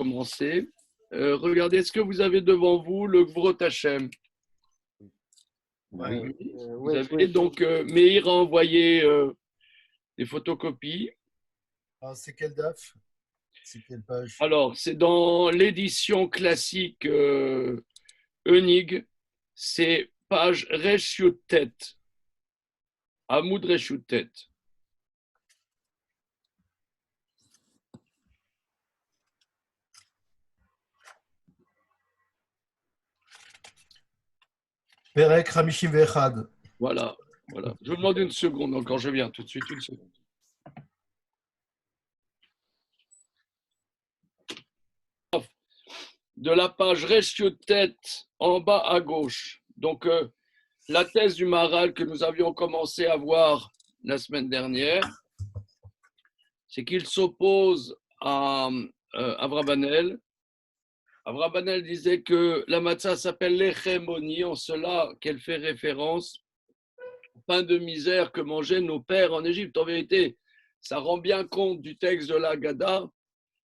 commencer. Regardez, est-ce que vous avez devant vous le Gvrot Hachem? Oui. Vous avez donc Meir a envoyé des photocopies. Alors, c'est quel DAF? C'est quelle page? Alors, c'est dans l'édition classique Eunig, c'est page Reshutet, Hamoud Reshutet. Perek Ramishim Vechad. Voilà. Je vous demande une seconde encore, je viens tout de suite, une seconde. De la page Reshutet en bas à gauche. Donc, la thèse du Maharal que nous avions commencé à voir la semaine dernière, c'est qu'il s'oppose à Avraham. Avraham disait que la matzah s'appelle l'Echemoni, en cela qu'elle fait référence au pain de misère que mangeaient nos pères en Égypte. En vérité, ça rend bien compte du texte de la Haggadah.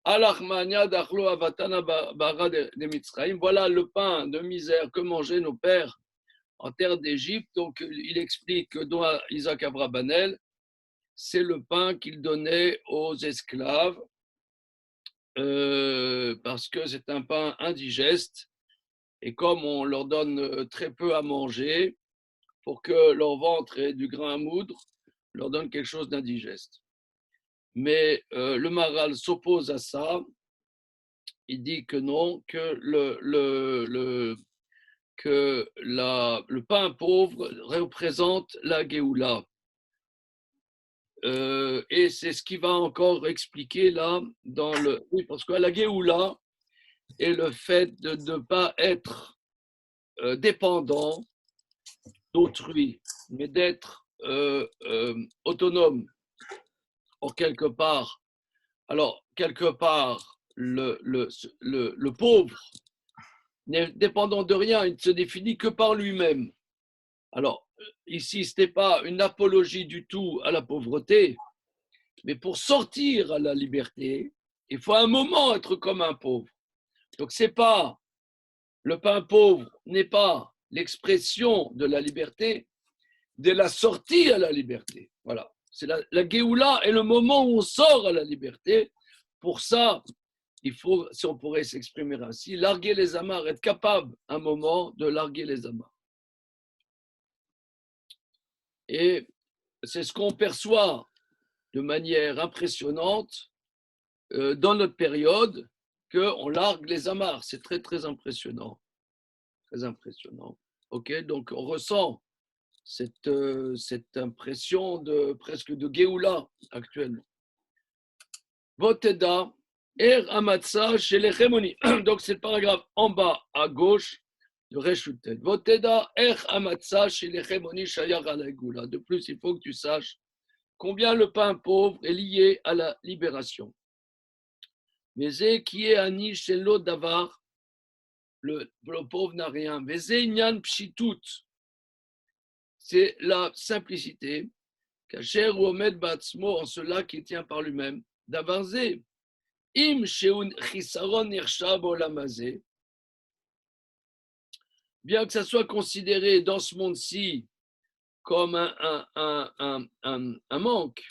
Alachmania d'Achlo Avatana Bara de Mitzrayim. Voilà le pain de misère que mangeaient nos pères en terre d'Égypte. Donc, il explique que dans Isaac Abrabanel, c'est le pain qu'il donnait aux esclaves parce que c'est un pain indigeste. Et comme on leur donne très peu à manger, pour que leur ventre ait du grain à moudre, on leur donne quelque chose d'indigeste. Mais le Maharal s'oppose à ça. Il dit que non, que le pain pauvre représente la Géoula. Et c'est ce qu'il va encore expliquer là dans le. Oui, parce que la Géoula est le fait de ne pas être dépendant d'autrui, mais d'être autonome. Or, quelque part, le pauvre n'est dépendant de rien, il ne se définit que par lui-même. Alors, ici, ce n'est pas une apologie du tout à la pauvreté, mais pour sortir à la liberté, il faut à un moment être comme un pauvre. Donc, c'est pas, le pain pauvre n'est pas l'expression de la liberté, de la sortie à la liberté. Voilà. C'est la Géoula est le moment où on sort à la liberté. Pour ça, il faut, si on pourrait s'exprimer ainsi, larguer les amarres, être capable un moment de larguer les amarres. Et c'est ce qu'on perçoit de manière impressionnante dans notre période, qu'on largue les amarres. C'est très, très impressionnant. Très impressionnant. OK, donc on ressent cette impression presque de Géoula actuellement. Voteda, Er Amatsa chez les Chémoni. Donc c'est le paragraphe en bas à gauche de Reshutet. Voteda, Er Amatsa chez les Chémoni Shayar Alagoula. De plus, il faut que tu saches combien le pain pauvre est lié à la libération. Mais qui est Ani chez l'Odavar, le pauvre n'a rien. Mais Nyan Pshitut, c'est la simplicité. Kacher ou Omed Batsmo, en cela qui tient par lui-même. Davarze, Im Sheun Chisaron Nirshab Olamazé, bien que ça soit considéré dans ce monde-ci comme un manque,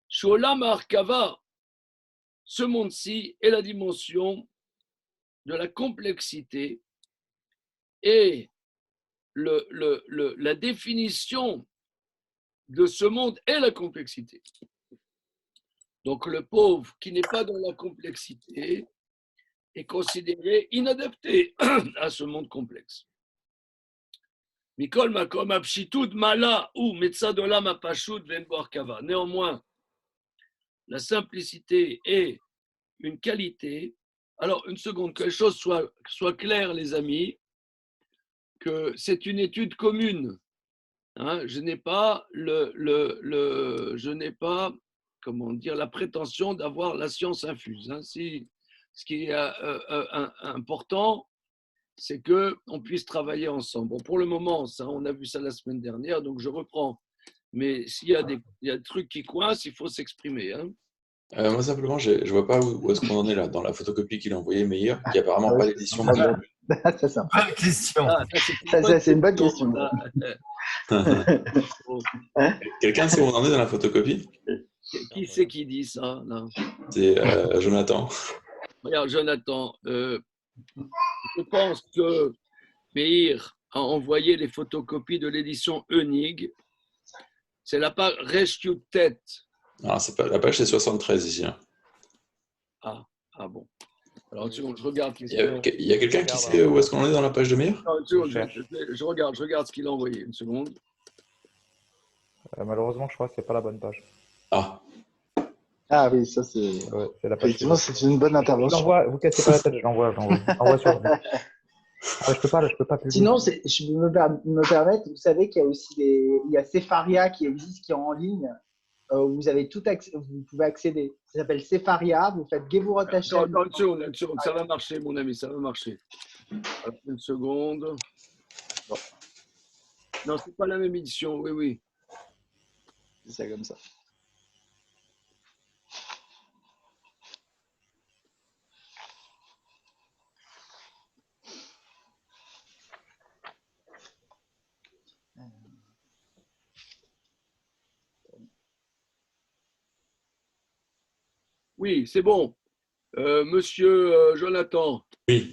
Sholam Arkava, ce monde-ci est la dimension de la complexité et la définition de ce monde est la complexité. Donc le pauvre qui n'est pas dans la complexité est considéré inadapté à ce monde complexe. Mikol makom apshitud mala ou metzadolam apashut venboar kava. Néanmoins, la simplicité est une qualité. Alors, une seconde, que les choses soient claires, les amis, que c'est une étude commune. Hein, je n'ai pas comment dire, la prétention d'avoir la science infuse. Hein. Si, ce qui est important, c'est qu'on puisse travailler ensemble. Bon, pour le moment, ça, on a vu ça la semaine dernière, donc je reprends. Mais s'il y a des trucs qui coincent, il faut s'exprimer. Hein. Moi, simplement, je vois pas où est-ce qu'on en est là, dans la photocopie qu'il a envoyée Meir, qui est Ah apparemment oui, pas c'est l'édition très Meir. bien. C'est ça. Bonne question. Ah, ça, c'est une Ça, bonne c'est une bonne question. question. Oh. Quelqu'un sait où on en est dans la photocopie? Qui c'est qui dit ça là? C'est Jonathan. Regarde, Jonathan, je pense que Meir a envoyé les photocopies de l'édition Eunig. C'est la page Reshutet. Alors, c'est pas, la page, c'est 73 ici. Hein. Ah bon. Alors, une seconde, je regarde. Il y a quelqu'un qui sait où est-ce qu'on en est dans la page de Meir? Non, une seconde, je regarde ce qu'il a envoyé. Une seconde. Malheureusement, je crois que c'est pas la bonne page. Ah, Ah oui, ça c'est. Ouais, c'est la page Effectivement, suivante. c'est une bonne Je intervention. l'envoie, vous cassez pas la tête, je l'envoie. Je l'envoie sur. Ah, je peux pas publier. Sinon, je me permettre, vous savez qu'il y a aussi il y a Sepharia qui existe, qui est en ligne, où vous avez tout vous pouvez accéder. Ça s'appelle Sepharia, vous faites Gevurot Hashem. Non, une seconde, ça va marcher, mon ami, ça va marcher. Alors, une seconde. Bon. Non, c'est pas la même édition, oui. C'est ça comme ça. Oui, c'est bon. Monsieur Jonathan. oui.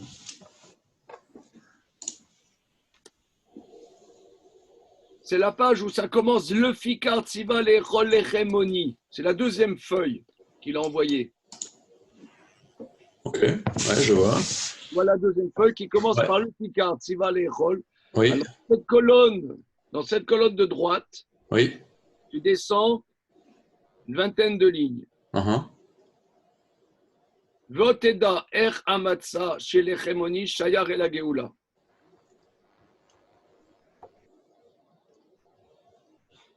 C'est la page où ça commence le Fikar Tziva les Rolechémoni. C'est la deuxième feuille qu'il a envoyée. Ok, ouais, je vois. Voilà la deuxième feuille qui commence Ouais. par le Fikar Tziva les Rol. Oui, Alors, dans cette colonne de droite, oui. tu descends une vingtaine de lignes. Uh-huh. Voteda er amatsa chez les Chémoni, Shayar et la Geoula.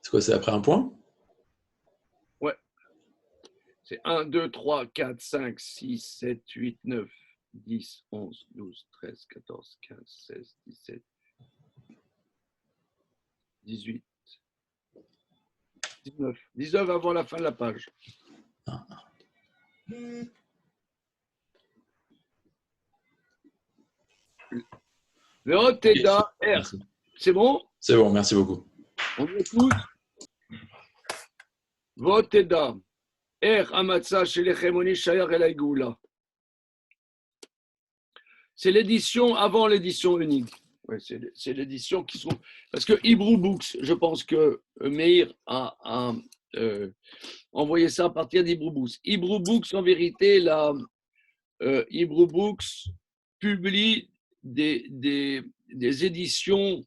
C'est quoi, c'est après un point? C'est 1, 2, 3, 4, 5, 6, 7, 8, 9, 10, 11, 12, 13, 14, 15, 16, 17, 18, 19. 19 avant la fin de la page. Voteda er. Merci. C'est bon? C'est bon, merci beaucoup. On écoute. Voteda er amatsa chez les Chémoni, Shayar et la Geoula. C'est l'édition avant l'édition unique. Ouais, c'est l'édition qui sont. Parce que Hebrew Books, je pense que Meir a envoyé ça à partir d'Hebrew Books. Hebrew Books, en vérité, Hebrew Books publie des éditions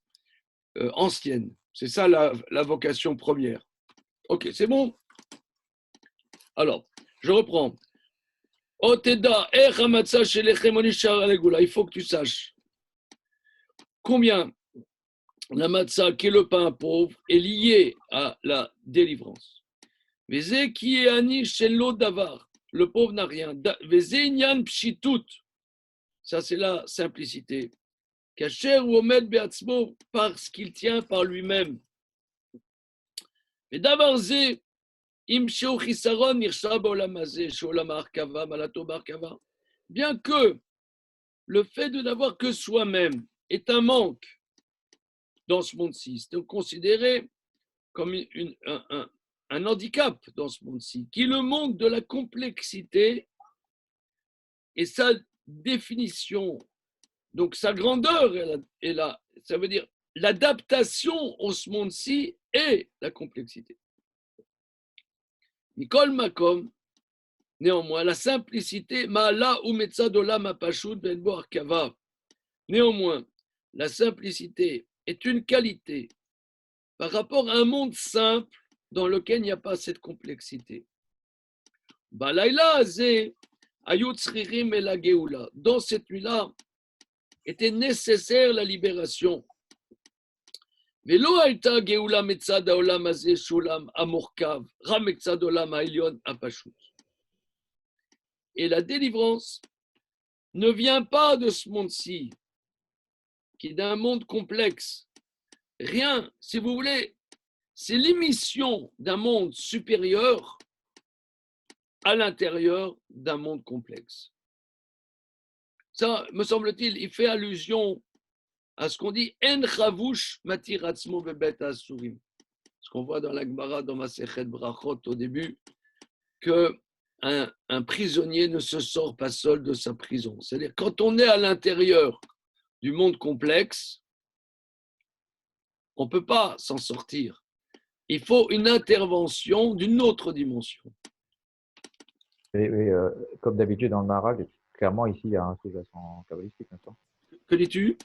anciennes. C'est ça la vocation première. Ok, c'est bon. Alors, je reprends. Oteda, chez les il faut que tu saches combien la matzah, qui est le pain pauvre, est lié à la délivrance. Vezé qui est ani shelo davar, le pauvre n'a rien. Vezé nyan pshitut, ça c'est la simplicité. Kacher ou omed beatzmo, parce qu'il tient par lui-même. Et davar zé, im sheo chisaron nirsha ba'olam hazeh, she'olam ha'arkava, malato ba'arkava. Bien que le fait de n'avoir que soi-même est un manque dans ce monde-ci, c'est considéré comme un handicap dans ce monde-ci, qui est le monde de la complexité et sa définition, donc sa grandeur est là, ça veut dire l'adaptation au ce monde-ci et la complexité. Nicole Makom, néanmoins, la simplicité, Ma'ala ou Metzadolam Apashut Benbo Arkava. Néanmoins, la simplicité est une qualité par rapport à un monde simple dans lequel il n'y a pas cette complexité. Balaïla Azé, Ayut Sririm et la Geoula. Dans cette nuit-là, était nécessaire la libération. Velo Aïta Geoula Metzad Olam Azé Shulam Amorkav, Rametzad Olam Ailion Apashut. Et la délivrance ne vient pas de ce monde-ci, qui est d'un monde complexe. Rien, si vous voulez, c'est l'émission d'un monde supérieur à l'intérieur d'un monde complexe. Ça, me semble-t-il, il fait allusion à ce qu'on dit En chavush matir atzmo bebet asurim. Ce qu'on voit dans la Gemara, dans Masechet Brachot au début, que un prisonnier ne se sort pas seul de sa prison. C'est-à-dire, quand on est à l'intérieur du monde complexe, on ne peut pas s'en sortir. Il faut une intervention d'une autre dimension. Et, comme d'habitude dans le Maharal, clairement ici il y a un sous-jacent kabbalistique, n'est-ce pas? Que dis-tu?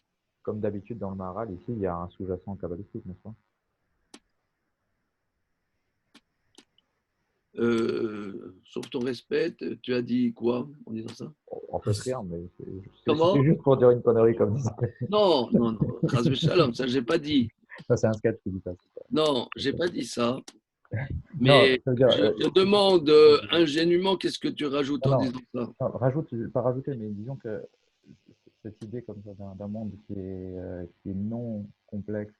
Comme d'habitude dans le Maharal, ici il y a un sous-jacent kabbalistique, n'est-ce pas? Sauf ton respect, tu as dit quoi en disant ça? On peut se rire, mais Comment? c'était juste pour dire une connerie comme ça. Non, non, non. Chas v'shalom, ça, j'ai pas dit. Ça, c'est un sketch qui dit ça. Non, j'ai pas dit ça. Non, Mais ça veut dire, je te demande ingénument qu'est-ce que tu rajoutes en non, disant ça. non, pas rajouter, mais disons que cette idée comme ça d'un monde qui est non complexe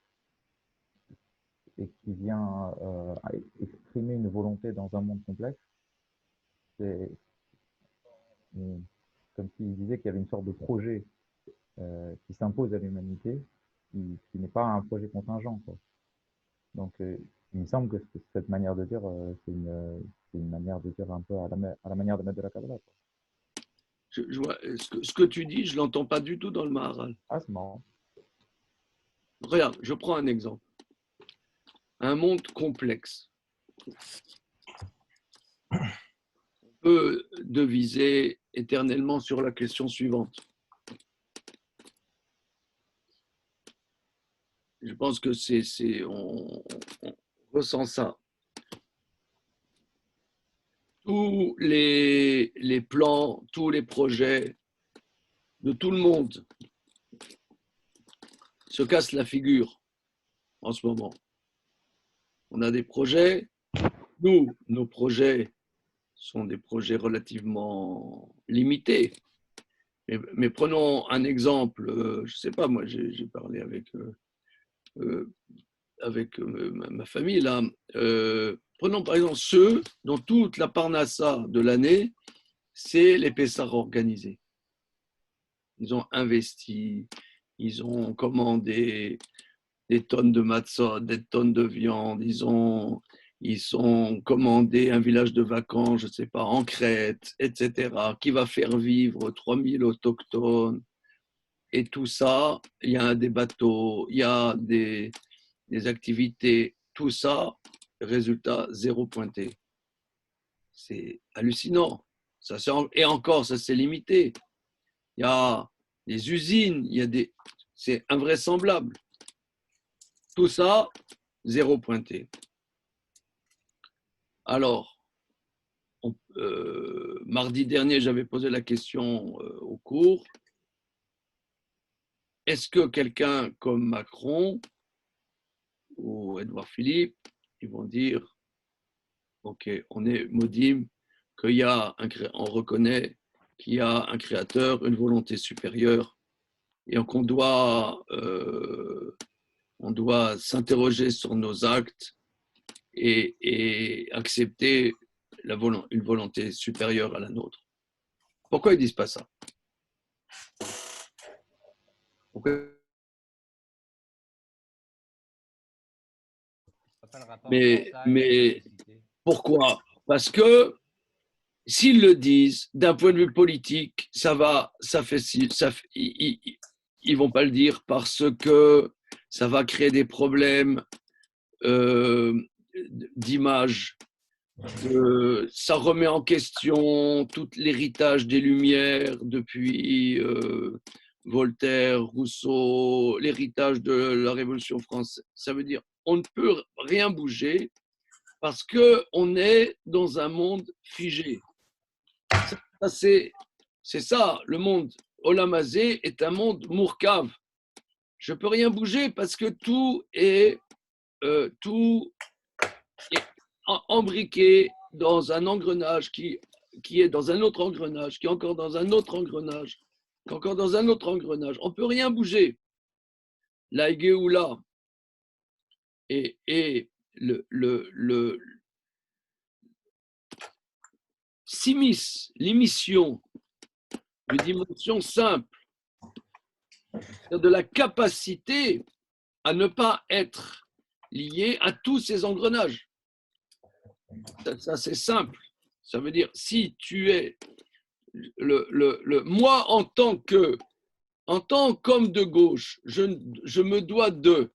et qui vient exprimer une volonté dans un monde complexe, c'est comme s'il disait qu'il y avait une sorte de projet qui s'impose à l'humanité, qui n'est pas un projet contingent, quoi. Donc, il me semble que cette manière de dire, c'est une manière de dire un peu à la manière de mettre de la Kabbalah, quoi. Je vois, ce que tu dis, je ne l'entends pas du tout dans le Maharal. Ah, c'est marrant. Regarde, je prends un exemple. Un monde complexe. On peut deviser éternellement sur la question suivante. Je pense que on ressent ça. Tous les plans, tous les projets de tout le monde se cassent la figure en ce moment. On a des projets. Nos projets sont des projets relativement limités. Mais prenons un exemple, je ne sais pas, moi j'ai parlé avec ma famille là. Prenons par exemple ceux dont toute la parnassa de l'année, c'est les Pessars organisés. Ils ont investi, ils ont commandé des tonnes de matzot, des tonnes de viande, ils ont commandé un village de vacances, je ne sais pas, en Crète, etc., qui va faire vivre 3000 autochtones. Et tout ça, il y a des bateaux, il y a des activités, tout ça, résultat, zéro pointé. C'est hallucinant. Ça, et encore, ça c'est limité. Il y a des usines, c'est invraisemblable. Tout ça, zéro pointé. Alors, mardi dernier, j'avais posé la question au cours. Est-ce que quelqu'un comme Macron ou Edouard Philippe, ils vont dire, OK, on est modim, on reconnaît qu'il y a un créateur, une volonté supérieure, et qu'on doit s'interroger sur nos actes et accepter une volonté supérieure à la nôtre. Pourquoi ils ne disent pas ça? Mais pourquoi? Parce que s'ils le disent, d'un point de vue politique, ils vont pas le dire parce que ça va créer des problèmes d'image. Ça remet en question tout l'héritage des Lumières depuis Voltaire, Rousseau, l'héritage de la Révolution française. Ça veut dire on ne peut rien bouger parce qu'on est dans un monde figé. C'est ça, le monde Olam Hazé est un monde mourkav. Je ne peux rien bouger parce que tout est embriqué dans un engrenage qui est dans un autre engrenage, qui est encore dans un autre engrenage, qui est encore dans un autre engrenage. On ne peut rien bouger. La Géoula et s'immisce l'émission d'une dimension simple, de la capacité à ne pas être lié à tous ces engrenages. Ça c'est simple. Ça veut dire, si tu es moi en tant qu'homme de gauche, je me dois de,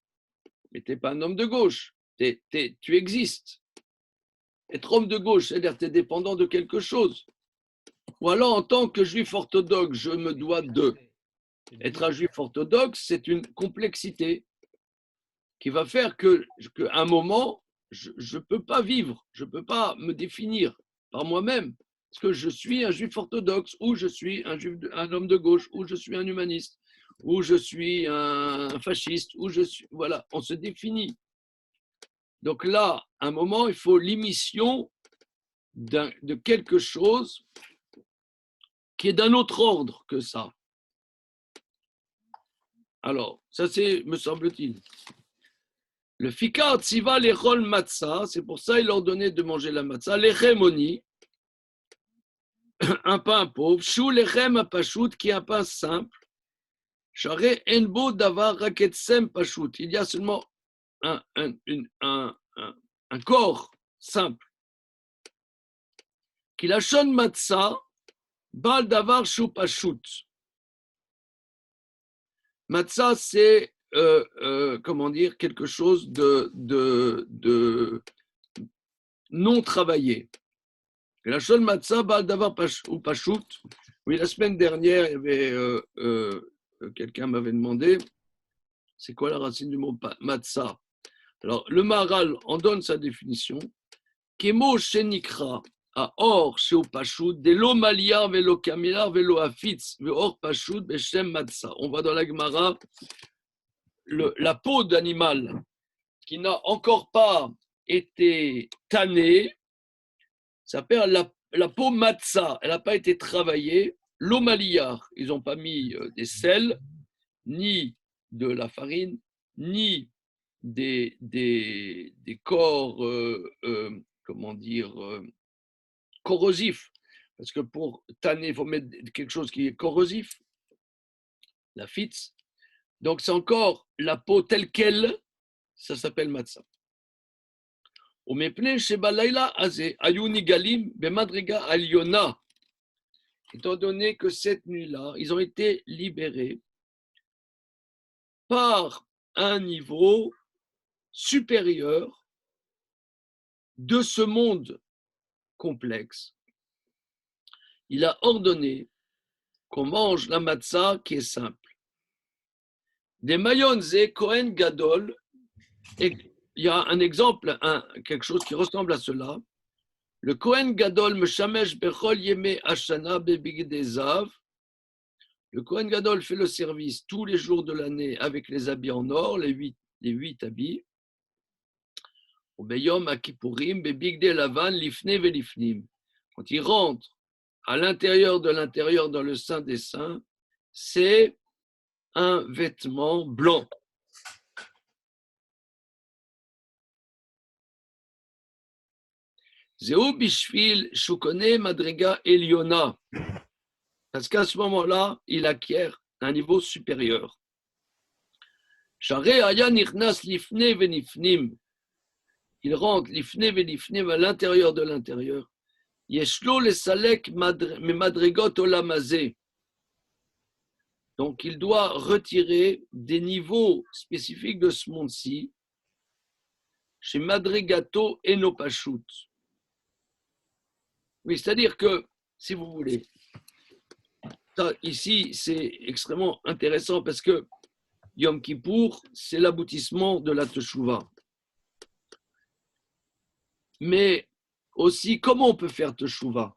mais tu n'es pas un homme de gauche, tu existes. Être homme de gauche, c'est-à-dire que tu es dépendant de quelque chose. Ou alors, en tant que juif orthodoxe, je me dois de. Être un juif orthodoxe, c'est une complexité qui va faire qu'à un moment, je ne peux pas vivre, je ne peux pas me définir par moi-même. Parce que je suis un juif orthodoxe, ou je suis un homme de gauche, ou je suis un humaniste, ou je suis un fasciste, ou je suis. Voilà, on se définit. Donc là, à un moment, il faut l'émission de quelque chose qui est d'un autre ordre que ça. Alors, ça c'est, me semble-t-il. Le fikar tziva lechol matzah, c'est pour ça qu'il leur donnait de manger la matzah, l'echemoni, un pain pauvre, chou lechem apashut, qui est un pain simple, share enbo davar raketsem pashut, il y a seulement un corps simple. Qui la shon matzah, bal davar chou pashut. Matzah, c'est comment dire, quelque chose de non travaillé. Et la shon matzah, bal davar ou pashut. Oui, la semaine dernière, il y avait quelqu'un m'avait demandé, c'est quoi la racine du mot matzah? Alors, le Maharal en donne sa définition. Kemo shenikra. À or, chez Pashut, de lo malia velo kamila velo afitz, ve or Pashut, beshem matzah. On va dans la Gemara, la peau d'animal qui n'a encore pas été tannée, ça s'appelle la peau matzah. Elle n'a pas été travaillée. L'eau maliyar, ils n'ont pas mis des sels, ni de la farine, ni des corps, comment dire, corrosif, parce que pour tanner, il faut mettre quelque chose qui est corrosif, la fitz. Donc c'est encore la peau telle qu'elle, ça s'appelle matzah. Étant donné que cette nuit-là, ils ont été libérés par un niveau supérieur de ce monde complexe, il a ordonné qu'on mange la matzah qui est simple. Des mayonzé Kohen Gadol, et il y a un exemple, quelque chose qui ressemble à cela. Le Kohen Gadol meshamesh bechol yeme ashana bebigdezav. Le Kohen Gadol fait le service tous les jours de l'année avec les habits en or, les huit habits. Obeyom akipurim bebigde lavan lifne velifnim. Quand il rentre à l'intérieur de l'intérieur dans le sein des saints, c'est un vêtement blanc. Zéou bishvil shukone madriga eliona. Parce qu'à ce moment-là, il acquiert un niveau supérieur. Share aya nichnas lifne venifnim. Il rentre lifne venifnim à l'intérieur de l'intérieur. Yeshlo le salek me madrigot olamazé. Donc, il doit retirer des niveaux spécifiques de ce monde-ci chez madrigato enopashut. Oui, c'est-à-dire que, si vous voulez, ça, ici, c'est extrêmement intéressant parce que Yom Kippour, c'est l'aboutissement de la Teshuvah. Mais aussi, comment on peut faire Teshuvah?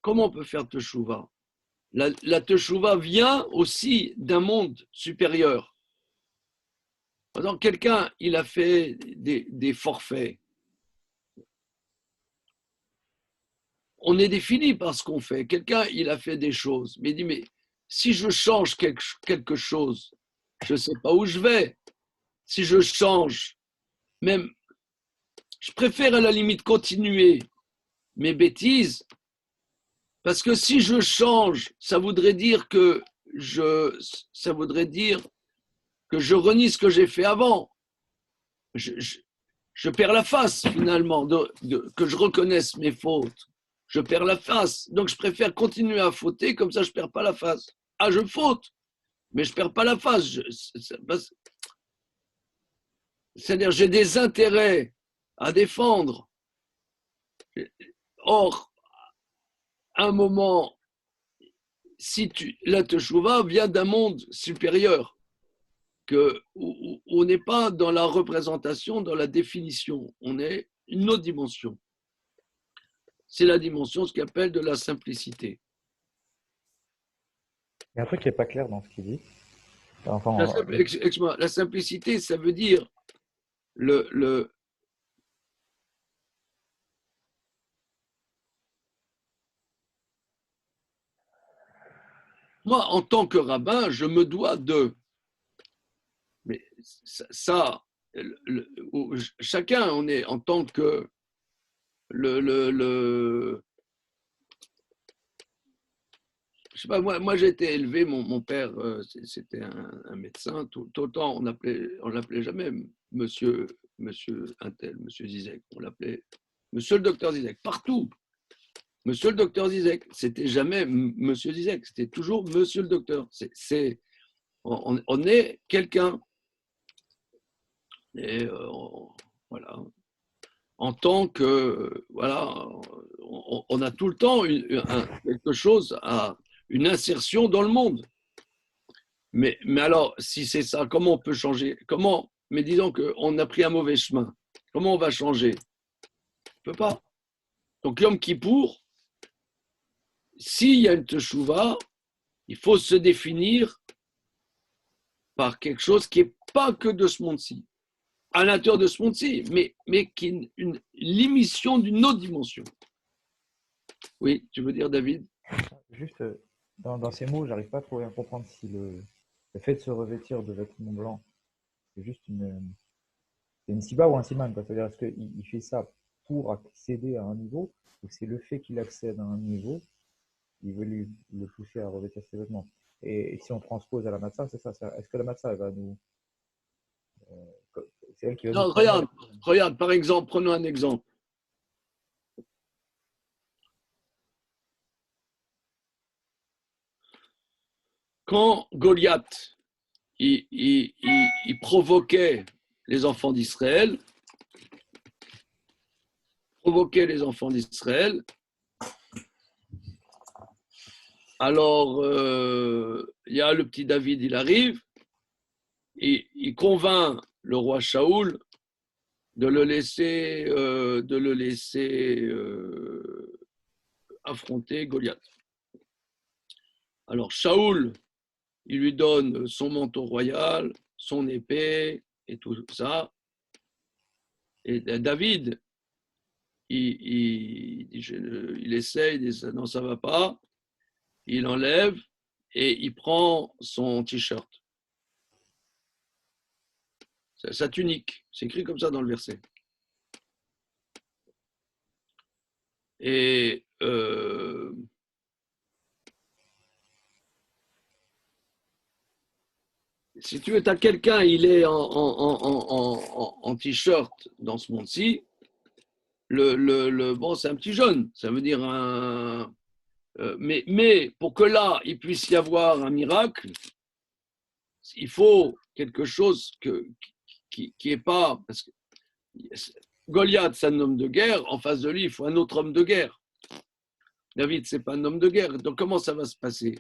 Comment on peut faire Teshuvah? La Teshuvah vient aussi d'un monde supérieur. Par exemple, quelqu'un, il a fait des forfaits. On est défini par ce qu'on fait. Quelqu'un, il a fait des choses. Mais il dit, mais si je change quelque chose, je ne sais pas où je vais. Si je change, même, je préfère à la limite continuer mes bêtises, parce que si je change, ça voudrait dire que je renie ce que j'ai fait avant. Je perds la face finalement, que je reconnaisse mes fautes. Je perds la face. Donc je préfère continuer à fauter, comme ça je ne perds pas la face. Ah, je faute, mais je ne perds pas la face. C'est-à-dire j'ai des intérêts à défendre. Or, à un moment, si la teshuva vient d'un monde supérieur, où on n'est pas dans la représentation, dans la définition, on est une autre dimension. C'est la dimension, ce qu'on appelle de la simplicité. Il y a un truc qui n'est pas clair dans ce qu'il dit. Enfin, Excuse-moi, la simplicité, ça veut dire Moi, en tant que rabbin, je me dois de. Mais ça, chacun, on est en tant que je sais pas, moi j'ai été élevé, mon père, c'était un médecin, tout le temps, on l'appelait jamais monsieur Intel, monsieur Zizek, on l'appelait monsieur le docteur Zizek, partout. Monsieur le docteur Zizek, c'était jamais monsieur Zizek, c'était toujours monsieur le docteur. On est quelqu'un. Et voilà. En tant que, voilà, on a tout le temps quelque chose, une insertion dans le monde. Mais alors, si c'est ça, comment on peut changer? Mais disons qu'on a pris un mauvais chemin. Comment on va changer? On ne peut pas. Donc, Yom Kippour, s'il y a une teshuva, il faut se définir par quelque chose qui n'est pas que de ce monde-ci, à l'intérieur de ce monde-ci, mais qui est l'émission d'une autre dimension. Oui, tu veux dire, David? Juste, dans ces mots, j'arrive pas trop à comprendre si le fait de se revêtir de vêtements blancs, c'est juste une siba ou un siman, quoi. C'est-à-dire, est-ce qu'il fait ça pour accéder à un niveau, ou c'est le fait qu'il accède à un niveau, il veut le pousser à revêtir ses vêtements. Et si on transpose à la matzah, c'est ça. Est-ce que la matzah, elle va nous... c'est elle qui va Non, nous... regarde, par exemple, prenons un exemple. Quand Goliath, il provoquait les enfants d'Israël, alors il y a le petit David, il arrive, et il convainc le roi Shaoul de le laisser affronter Goliath. Alors Shaoul, il lui donne son manteau royal, son épée et tout ça. Et David, il essaye, il dit non, ça ne va pas. Il enlève et il prend son t-shirt. Sa tunique, c'est écrit comme ça dans le verset. Et si tu veux, tu as quelqu'un, il est en t-shirt dans ce monde-ci, bon, c'est un petit jeune, ça veut dire un... mais pour que là, il puisse y avoir un miracle, il faut quelque chose qui est pas... Parce que Goliath, c'est un homme de guerre, en face de lui, il faut un autre homme de guerre. David, c'est pas un homme de guerre. Donc, comment ça va se passer?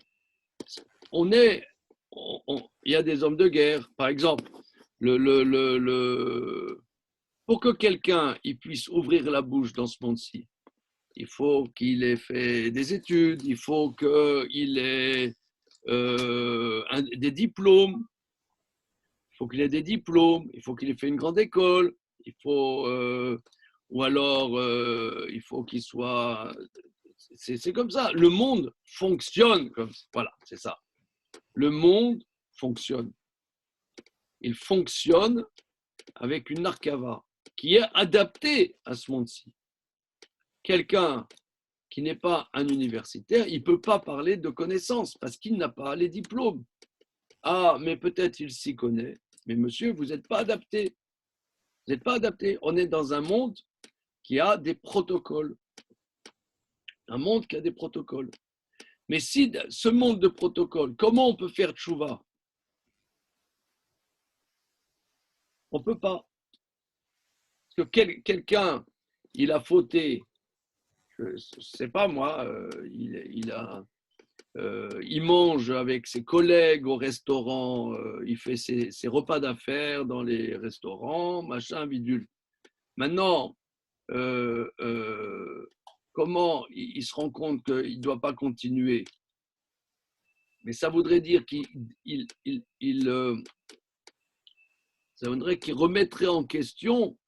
Il y a des hommes de guerre, par exemple, pour que quelqu'un puisse ouvrir la bouche dans ce monde-ci, il faut qu'il ait fait des études, il faut qu'il ait des diplômes, il faut qu'il ait fait une grande école, ou alors il faut qu'il soit... C'est comme ça, le monde fonctionne comme ça. Voilà, c'est ça. Le monde fonctionne. Il fonctionne avec une arkava qui est adaptée à ce monde-ci, quelqu'un qui n'est pas un universitaire, il ne peut pas parler de connaissances parce qu'il n'a pas les diplômes. Ah, mais peut-être il s'y connaît. Mais monsieur, vous n'êtes pas adapté. Vous n'êtes pas adapté. On est dans un monde qui a des protocoles. Un monde qui a des protocoles. Mais si ce monde de protocoles, comment on peut faire tchouva? On ne peut pas. Parce que quelqu'un, il a fauté, je ne sais pas moi, il mange avec ses collègues au restaurant, il fait ses repas d'affaires dans les restaurants, machin, bidule. Maintenant, comment il se rend compte qu'il ne doit pas continuer? Mais ça voudrait dire ça voudrait qu'il remettrait en question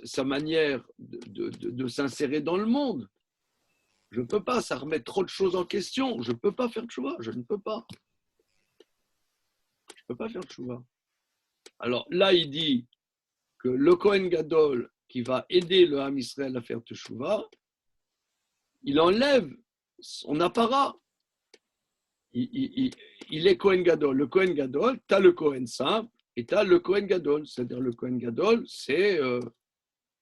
sa manière de s'insérer dans le monde. Je ne peux pas, ça remet trop de choses en question. Je ne peux pas faire tchouva, je ne peux pas. Je ne peux pas faire tchouva. Alors là, il dit que le Kohen Gadol qui va aider le Ham Israël à faire tchouva, il enlève son apparat. Il est Kohen Gadol. Le Kohen Gadol, tu as le Kohen simple et tu as le Kohen Gadol. C'est-à-dire le Kohen Gadol, c'est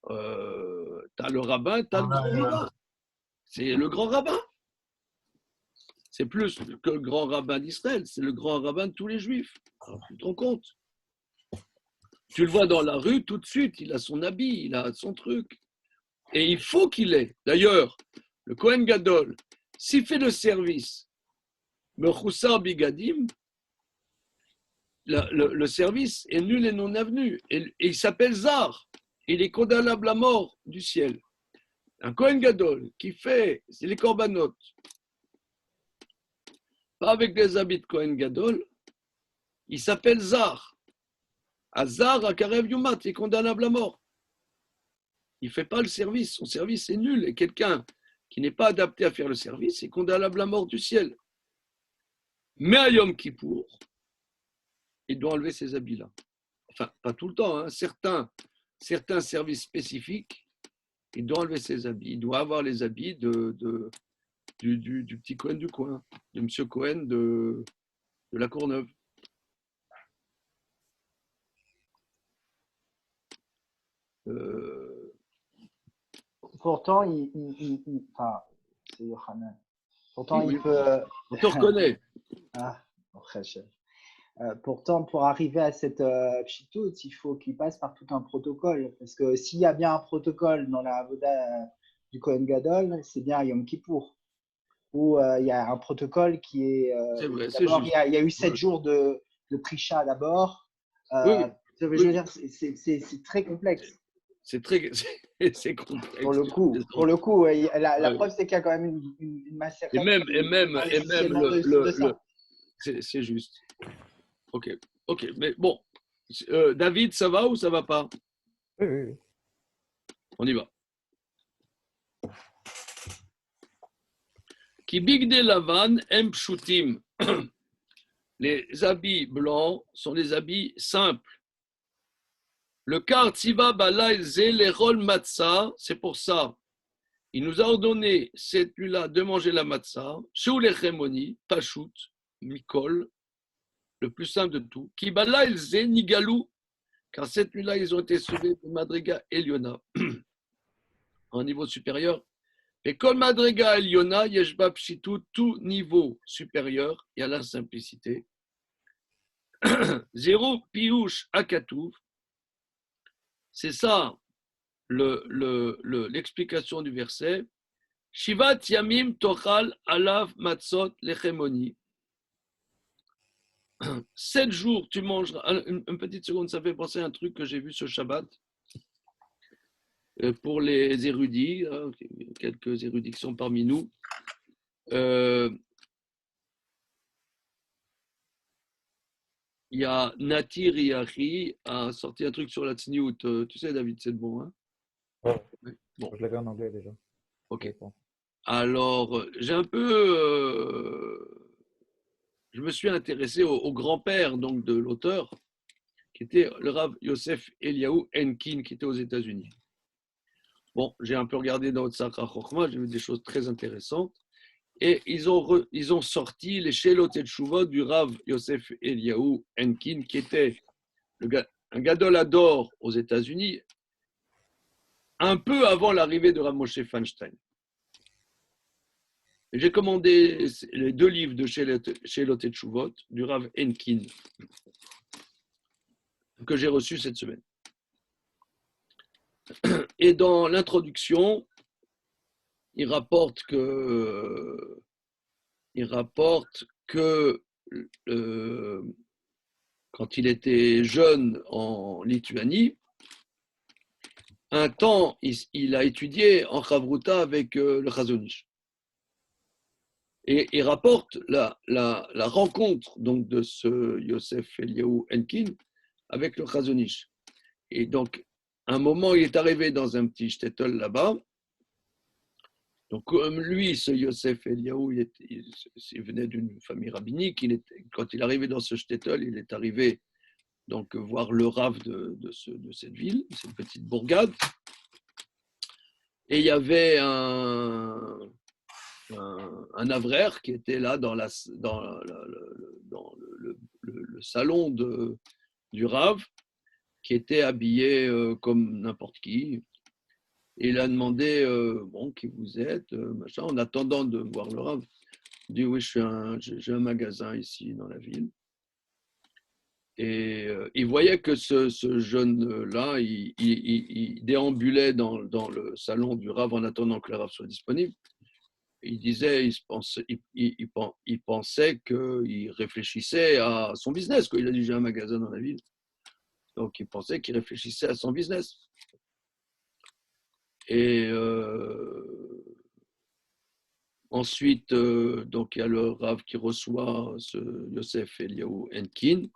tu as le rabbin, tu as le grand rabbin. C'est le grand rabbin. C'est plus que le grand rabbin d'Israël, c'est le grand rabbin de tous les juifs. Tu te rends compte? Tu le vois dans la rue, tout de suite, il a son habit, il a son truc. Et il faut qu'il ait. D'ailleurs, le Kohen Gadol, s'il fait le service, Mechoussar Bigadim, le service est nul et non avenu. Et il s'appelle Zar. Il est condamnable à mort du ciel. Un Kohen Gadol qui fait, c'est les korbanot, pas avec des habits de Kohen Gadol, il s'appelle Zar. Azar à Karev Yumat, il est condamnable à mort. Il ne fait pas le service, son service est nul. Et quelqu'un qui n'est pas adapté à faire le service est condamnable à mort du ciel. Mais à Yom Kippour, il doit enlever ces habits-là. Enfin, pas tout le temps, hein. Certains services spécifiques, il doit enlever ses habits. Il doit avoir les habits du petit Cohen du coin, de M. Cohen de la Courneuve. Pourtant, enfin, c'est Yohanan. Pourtant, oui, il peut. On te reconnaît. Ah, pourtant, pour arriver à cette pshitout, il faut qu'il passe par tout un protocole. Parce que s'il y a bien un protocole dans la avoda du Kohen Gadol, c'est bien Yom Kippour. Où il y a un protocole qui est. C'est vrai, d'abord, il y a eu 7 jours de prisha d'abord. Oui. Je veux dire, c'est très complexe. C'est complexe. Pour le coup, la preuve, c'est qu'il y a quand même une masse. Et même c'est juste. Ok, mais bon, David, ça va ou ça va pas? Oui. On y va. Ki bigde lavan em pshutim. Les habits blancs sont des habits simples. Le kar tziva balay ze lerol matzah, c'est pour ça. Il nous a ordonné cette nuit-là de manger la matzah, shou lechemoni, pashut, mikol, le plus simple de tout. Ki balay ze nigalou, car cette nuit-là, ils ont été sauvés de Madriga Eliona, en niveau supérieur. Et comme Madriga Eliona, yeshba pshitu, tout niveau supérieur, il y a la simplicité. Zéro piouche akatouv. C'est ça l'explication du verset. Shivat yamim tochal alav matzot lechemoni. 7 jours, tu mangeras. Une petite seconde, ça fait penser à un truc que j'ai vu ce Shabbat. Pour les érudits, quelques érudits qui sont parmi nous. Il y a Natir Yahi a sorti un truc sur la tsniout. Tu sais, David, c'est bon, hein? Ouais. Bon. Je l'avais en anglais déjà. Ok. Alors, j'ai un peu. Je me suis intéressé au grand-père donc de l'auteur, qui était le Rav Yosef Eliaou Enkin, qui était aux États-Unis. Bon, j'ai un peu regardé dans Otsakha Chokhmah, j'ai vu des choses très intéressantes. Et ils ont sorti les Shelot et Teshuvot du Rav Yosef Eliyahu Enkin, qui était un Gadol Hador aux États-Unis, un peu avant l'arrivée de Rav Moshe Feinstein. J'ai commandé les 2 livres de Shelot et Teshuvot du Rav Enkin, que j'ai reçu cette semaine. Et dans l'introduction, il rapporte que quand il était jeune en Lituanie, un temps, il a étudié en Chavruta avec le Chazon Ish. Et il rapporte la rencontre donc, de ce Yosef Eliyahu Enkin avec le Chazon Ish. Et donc, à un moment, il est arrivé dans un petit shtetl là-bas. Donc, comme lui, ce Yosef Eliyahu, il venait d'une famille rabbinique. Quand il est arrivé dans ce shtetl, il est arrivé donc, voir le Rav de cette ville, cette petite bourgade. Et il y avait un avraire qui était là dans le salon du Rav, qui était habillé comme n'importe qui. Et il a demandé bon, qui vous êtes, machin, en attendant de voir le Rav. Il dit oui, j'ai un magasin ici dans la ville. Et il voyait que ce jeune-là, il déambulait dans le salon du Rav en attendant que le Rav soit disponible. Il disait, il pensait qu'il réfléchissait à son business. Il a dit, j'ai un magasin dans la ville. Donc, il pensait qu'il réfléchissait à son business. Et ensuite, donc, il y a le Rav qui reçoit ce Yosef Eliyahu Enkin,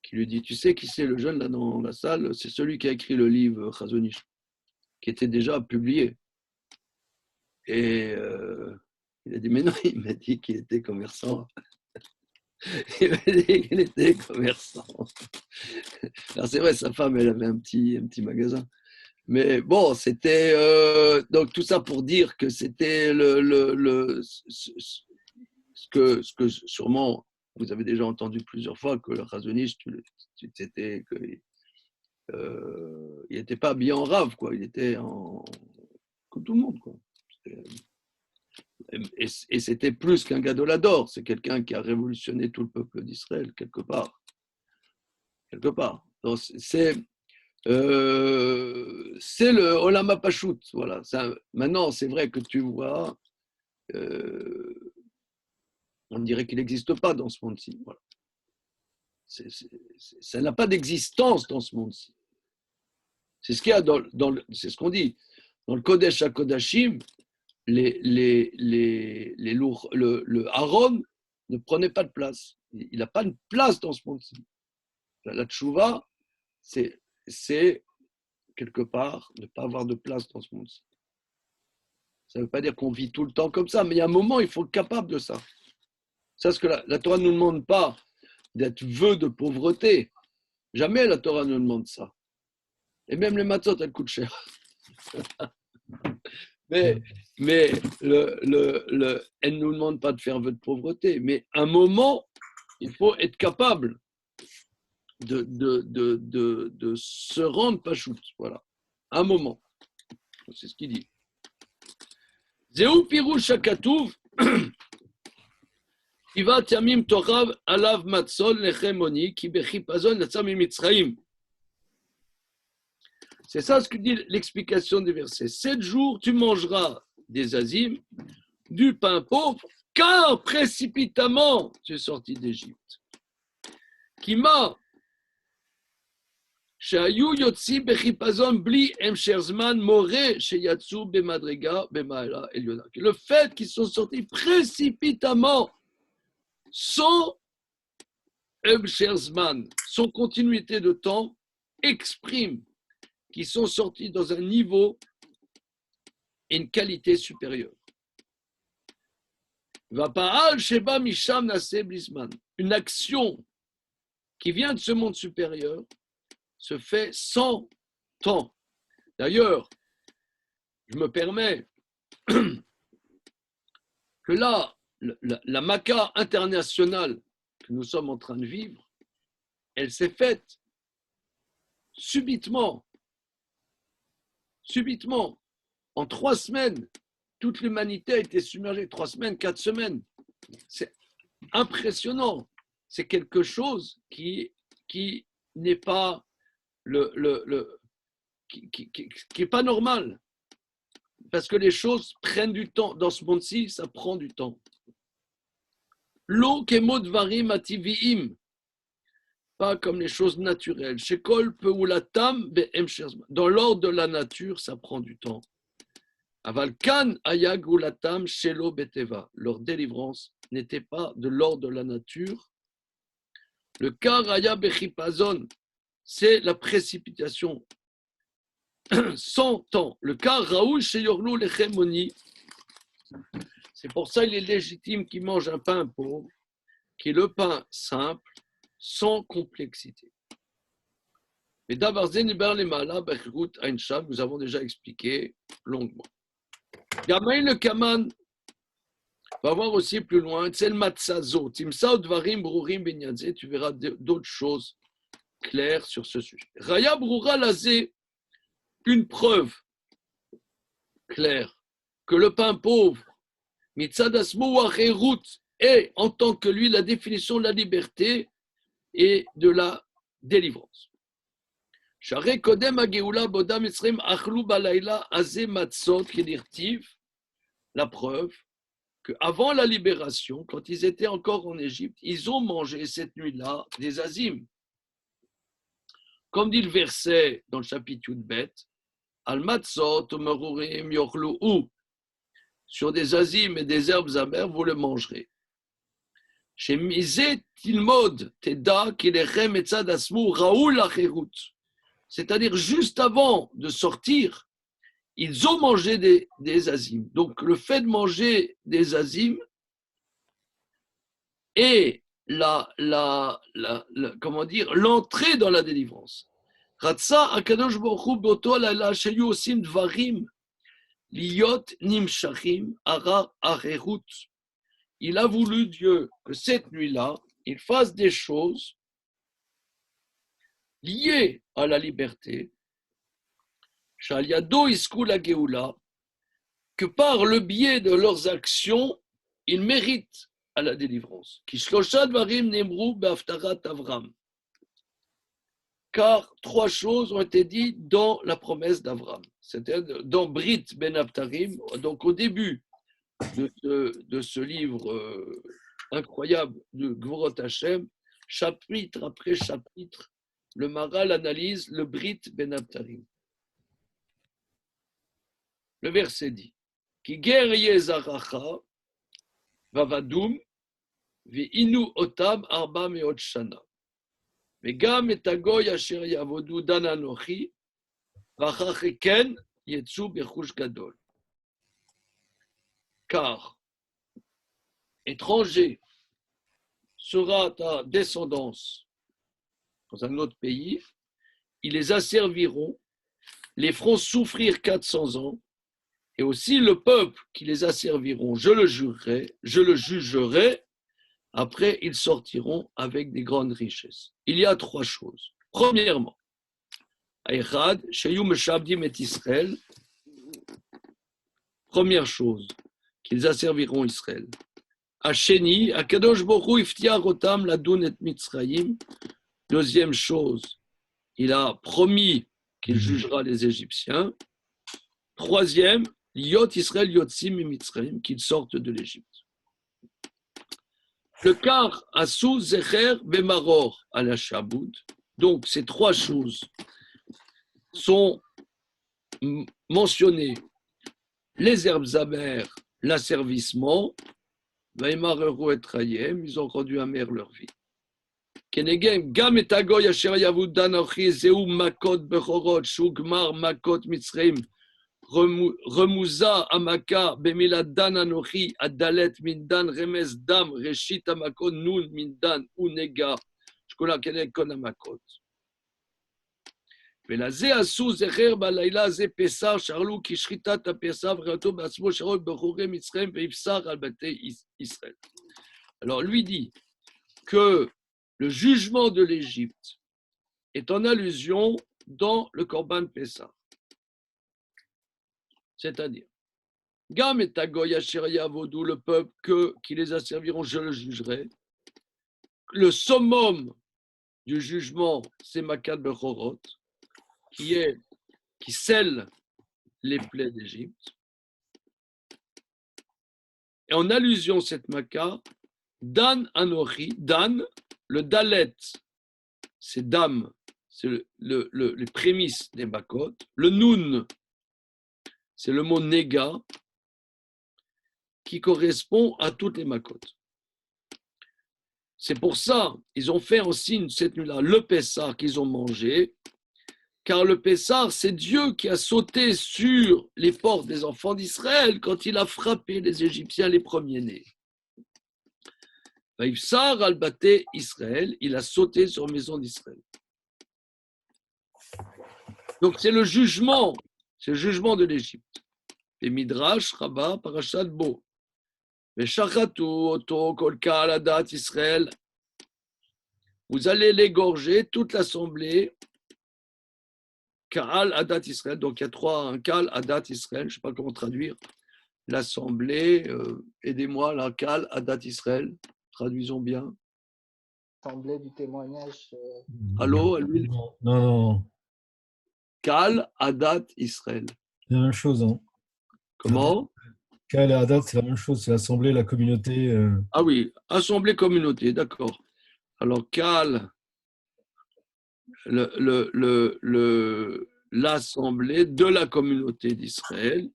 qui lui dit, tu sais qui c'est le jeune là dans la salle? C'est celui qui a écrit le livre Chazon Ish, qui était déjà publié. Et il a dit, mais non, il m'a dit qu'il était commerçant. Il m'a dit qu'il était commerçant. Alors c'est vrai, sa femme, elle avait un petit magasin. Mais bon, c'était donc tout ça pour dire que c'était ce que sûrement vous avez déjà entendu plusieurs fois, que le Chazon Ish, il n'était pas habillé en rave, quoi. Il était comme tout le monde, quoi. Et c'était plus qu'un Gadol Hador, c'est quelqu'un qui a révolutionné tout le peuple d'Israël, quelque part. Donc, c'est le Olam HaPashut, voilà. Maintenant, c'est vrai que tu vois, on dirait qu'il n'existe pas dans ce monde-ci. Voilà. Ça n'a pas d'existence dans ce monde-ci. C'est ce qu'il y a c'est ce qu'on dit. Dans le Kodesh HaKodashim, le Aaron ne prenait pas de place. Il n'a pas de place dans ce monde-ci. La tchouva, c'est quelque part ne pas avoir de place dans ce monde-ci. Ça ne veut pas dire qu'on vit tout le temps comme ça, mais il y a un moment, il faut être capable de ça. C'est ce que la Torah ne nous demande pas d'être vœu de pauvreté. Jamais la Torah ne nous demande ça. Et même les matzot, elles coûtent cher. mais elle ne nous demande pas de faire vœu de pauvreté. Mais à un moment, il faut être capable de se rendre pachout. Voilà. À un moment. C'est ce qu'il dit. Zéou pirouche hakatouv. Iva tiamim torav alav matzol lechemoni ki bechipazon yatzam mimitzraim. C'est ça ce que dit l'explication des versets. 7 jours, tu mangeras des azim, du pain pauvre, car précipitamment tu es sorti d'Égypte. Kima shayu yotzi bechipazon bli emsher zman more sheyatsu bemadrega bemaela eliona. Le fait qu'ils sont sortis précipitamment sans emsher zman, sans continuité de temps, exprime qu'ils sont sortis dans un niveau et une qualité supérieure. Une action qui vient de ce monde supérieur se fait sans temps. D'ailleurs, je me permets que là, la Maca internationale que nous sommes en train de vivre, elle s'est faite subitement. En 3 semaines, toute l'humanité a été submergée. 3 semaines, 4 semaines. C'est impressionnant. C'est quelque chose qui n'est pas qui est pas normal. Parce que les choses prennent du temps. Dans ce monde-ci, ça prend du temps. L'eau kemod varim ativiim, pas comme les choses naturelles. Shekol peulatam be'em sherzman. Dans l'ordre de la nature, ça prend du temps. Aval kan ayag ulatam shelo beteva. Leur délivrance n'était pas de l'ordre de la nature. Le kar aya bechipazon, c'est la précipitation. 100 ans. Le kar raoul sheyorlu lechemoni. C'est pour ça qu'il est légitime qu'il mange un pain pauvre, qui est le pain simple, sans complexité. Mais d'abord, nous avons déjà expliqué longuement. Gamaï le Kaman va voir aussi plus loin. Tu verras d'autres choses claires sur ce sujet. Raya Broura Lazé, une preuve claire que le pain pauvre, Mitzadasmo Wacherut, est en tant que lui la définition de la liberté et de la délivrance. La preuve qu'avant la libération, quand ils étaient encore en Égypte, ils ont mangé cette nuit-là des azim. Comme dit le verset dans le chapitre Yudbet, Al matzot umerurim yochlu'u, sur des azim et des herbes amères, vous le mangerez. Chez Mizet Tilmod Teda Kilechem Etzad Asmu Raoul Acherut. C'est-à-dire, juste avant de sortir, ils ont mangé des azim. Donc, le fait de manger des azim est l'entrée dans la délivrance. Ratsa Akadosh Baruch Hu Boto Laila Sheyu Osim Dvarim Liot Nimshachim Ara Acherut. Il a voulu, Dieu, que cette nuit-là, il fasse des choses liées à la liberté, Shaliado Iskou la Geoula, que par le biais de leurs actions, ils méritent à la délivrance. Kishlosha Dvarim Nemru Be'aftarat Avram. Car 3 choses ont été dites dans la promesse d'Avram. C'était dans Brit Ben Abtarim, donc au début de ce livre incroyable de Gvorot Hashem, chapitre après chapitre, le Maral analyse le Brit Ben Abtarim. Le verset dit Ki ger yezaracha vavadum ve'inu otam arba meot shana vegam et hagoy asher yavodu dan anochi vachacheken yetzu bechush gadol. Car étranger sera ta descendance dans un autre pays, ils les asserviront, les feront souffrir 400 ans, et aussi le peuple qui les asserviront, je le jugerai, après ils sortiront avec des grandes richesses. Il y a 3 choses. Premièrement, Aïchad, Sheyu Meshabdim et Israël, première chose, qu'ils asserviront Israël. Hacheni, Akadosh Baruch Hu iftia rotam ladun et Mitzrayim. Deuxième chose, il a promis qu'il jugera les Égyptiens. Troisième, Liot Israël Yotzim et Mitzrayim, qu'ils sortent de l'Égypte. Le quart, Asou Zecher Bemaror à la Shaboud. Donc, ces 3 choses sont mentionnées. Les herbes amères, l'asservissement, ils ont rendu amère leur vie. Gam et Agoy asher yavud danochi zeu makot bechorot shugmar makot mitzrayim remuza amaka bemilad dan anochi adalet mindan remes dam reshit amakot nun mindan unega shkola keneg kon amakot. ולזה עשו זכר בלילה זה פסח, שאלו כי שחיטת הפסח וראותו בעצמו שרות בחורי מצרים ויפסח על בתי ישראל. Alors lui dit que le jugement de l'Égypte est en allusion dans le Corban Pessah. C'est-à-dire, Gam et Tagoy Asheria Vodou, le peuple qui les asserviront, je le jugerai. Le summum du jugement, c'est Makat Bechorot, qui scelle les plaies d'Égypte. Et en allusion à cette Makat, Dan Anochi, Dan, le Dalet, c'est Dam, c'est les prémices des Makot. Le Nun, c'est le mot Nega, qui correspond à toutes les Makot. C'est pour ça ils ont fait aussi cette nuit-là le Pessah qu'ils ont mangé, car le Pessah, c'est Dieu qui a sauté sur les portes des enfants d'Israël quand il a frappé les Égyptiens, les premiers-nés. Vaïfsar al-Baté Israël, il a sauté sur la maison d'Israël. Donc c'est le jugement de l'Égypte. Et Midrash, Rabbah, Parashat Bo. Veshachatu oto kol ka'al adat Israël. Vous allez l'égorger, toute l'assemblée. Ka'al adat Israël. Donc il y a un Ka'al adat Israël, je ne sais pas comment traduire. L'assemblée, aidez-moi, la Ka'al adat Israël. Traduisons bien. Assemblée du témoignage. Allô, à lui. Non. Ka'al adat Israël. C'est la même chose. Hein. Comment? Ka'al et Adat, c'est la même chose. C'est l'assemblée, la communauté. Ah oui, assemblée communauté, d'accord. Alors, Ka'al, l'assemblée de la communauté d'Israël.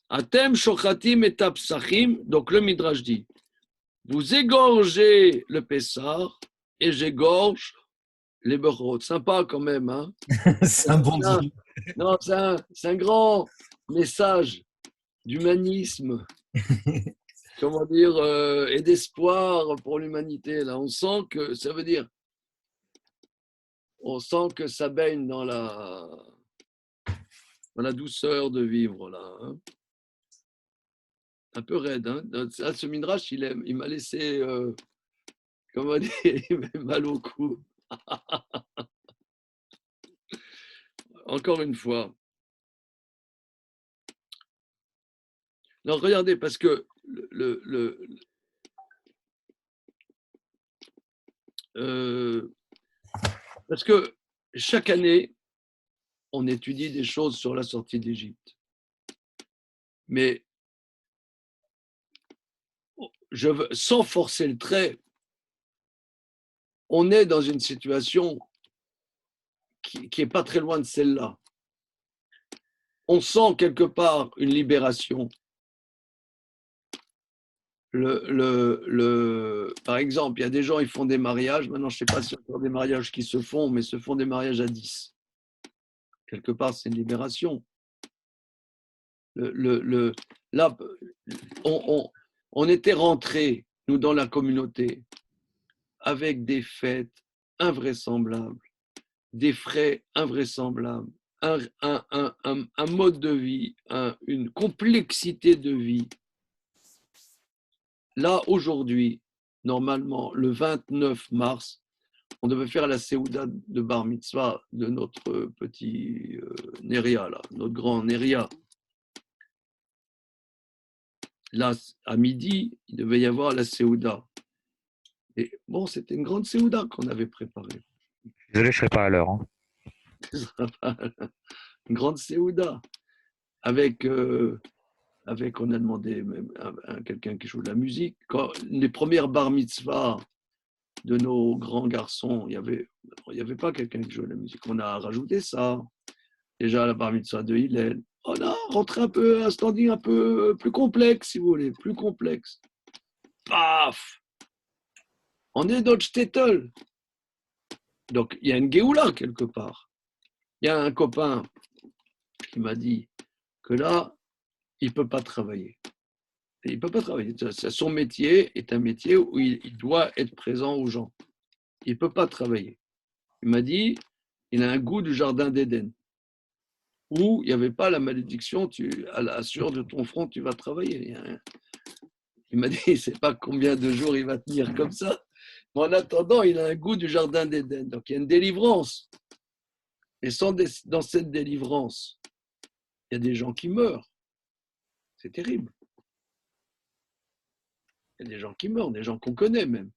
Atem shochatim et tapsachim, donc le Midrash dit, vous égorgez le Pessah et j'égorge les Bechorot. Sympa quand même, hein? C'est un bon deal. Non, c'est un grand message d'humanisme, comment dire, et d'espoir pour l'humanité. Là, on sent que ça veut dire, on sent que ça baigne dans la douceur de vivre là. Hein. Un peu raide. Hein. Ce Midrash, il m'a laissé, comment dire, il m'a mal au cou. Encore une fois. Non, regardez, parce que parce que chaque année, on étudie des choses sur la sortie d'Égypte. Mais sans forcer le trait, on est dans une situation qui n'est pas très loin de celle-là. On sent quelque part une libération. Par exemple, il y a des gens, ils font des mariages. Maintenant, je ne sais pas s'il y a encore des mariages qui se font, mais se font des mariages à 10. Quelque part, c'est une libération. Là, on était rentrés, nous, dans la communauté, avec des fêtes invraisemblables, des frais invraisemblables, un mode de vie, une complexité de vie. Là, aujourd'hui, normalement, le 29 mars, on devait faire la Séouda de Bar Mitzvah de notre petit Neria, là, notre grand Neria. Là, à midi, il devait y avoir la Séouda. Et bon, c'était une grande Séouda qu'on avait préparée. Désolé, je ne serai pas à l'heure. Hein. Une grande Séouda. Avec, on a demandé même à quelqu'un qui joue de la musique. Quand les premières bar mitzvah de nos grands garçons, il n'y avait pas quelqu'un qui jouait de la musique. On a rajouté ça. Déjà, la bar mitzvah de Hillel. On a rentré un peu un standing un peu plus complexe, si vous voulez, plus complexe. Paf! On est dans le shtetl. Donc, il y a une Géoula quelque part. Il y a un copain qui m'a dit que là, il ne peut pas travailler. Il ne peut pas travailler. Son métier est un métier où il doit être présent aux gens. Il ne peut pas travailler. Il m'a dit, il a un goût du jardin d'Éden, où il n'y avait pas la malédiction, à la sueur de ton front, tu vas travailler. Il m'a dit, il ne sait pas combien de jours il va tenir comme ça, mais en attendant, il a un goût du jardin d'Éden. Donc il y a une délivrance. Et dans cette délivrance, il y a des gens qui meurent. C'est terrible. Il y a des gens qui meurent, des gens qu'on connaît même.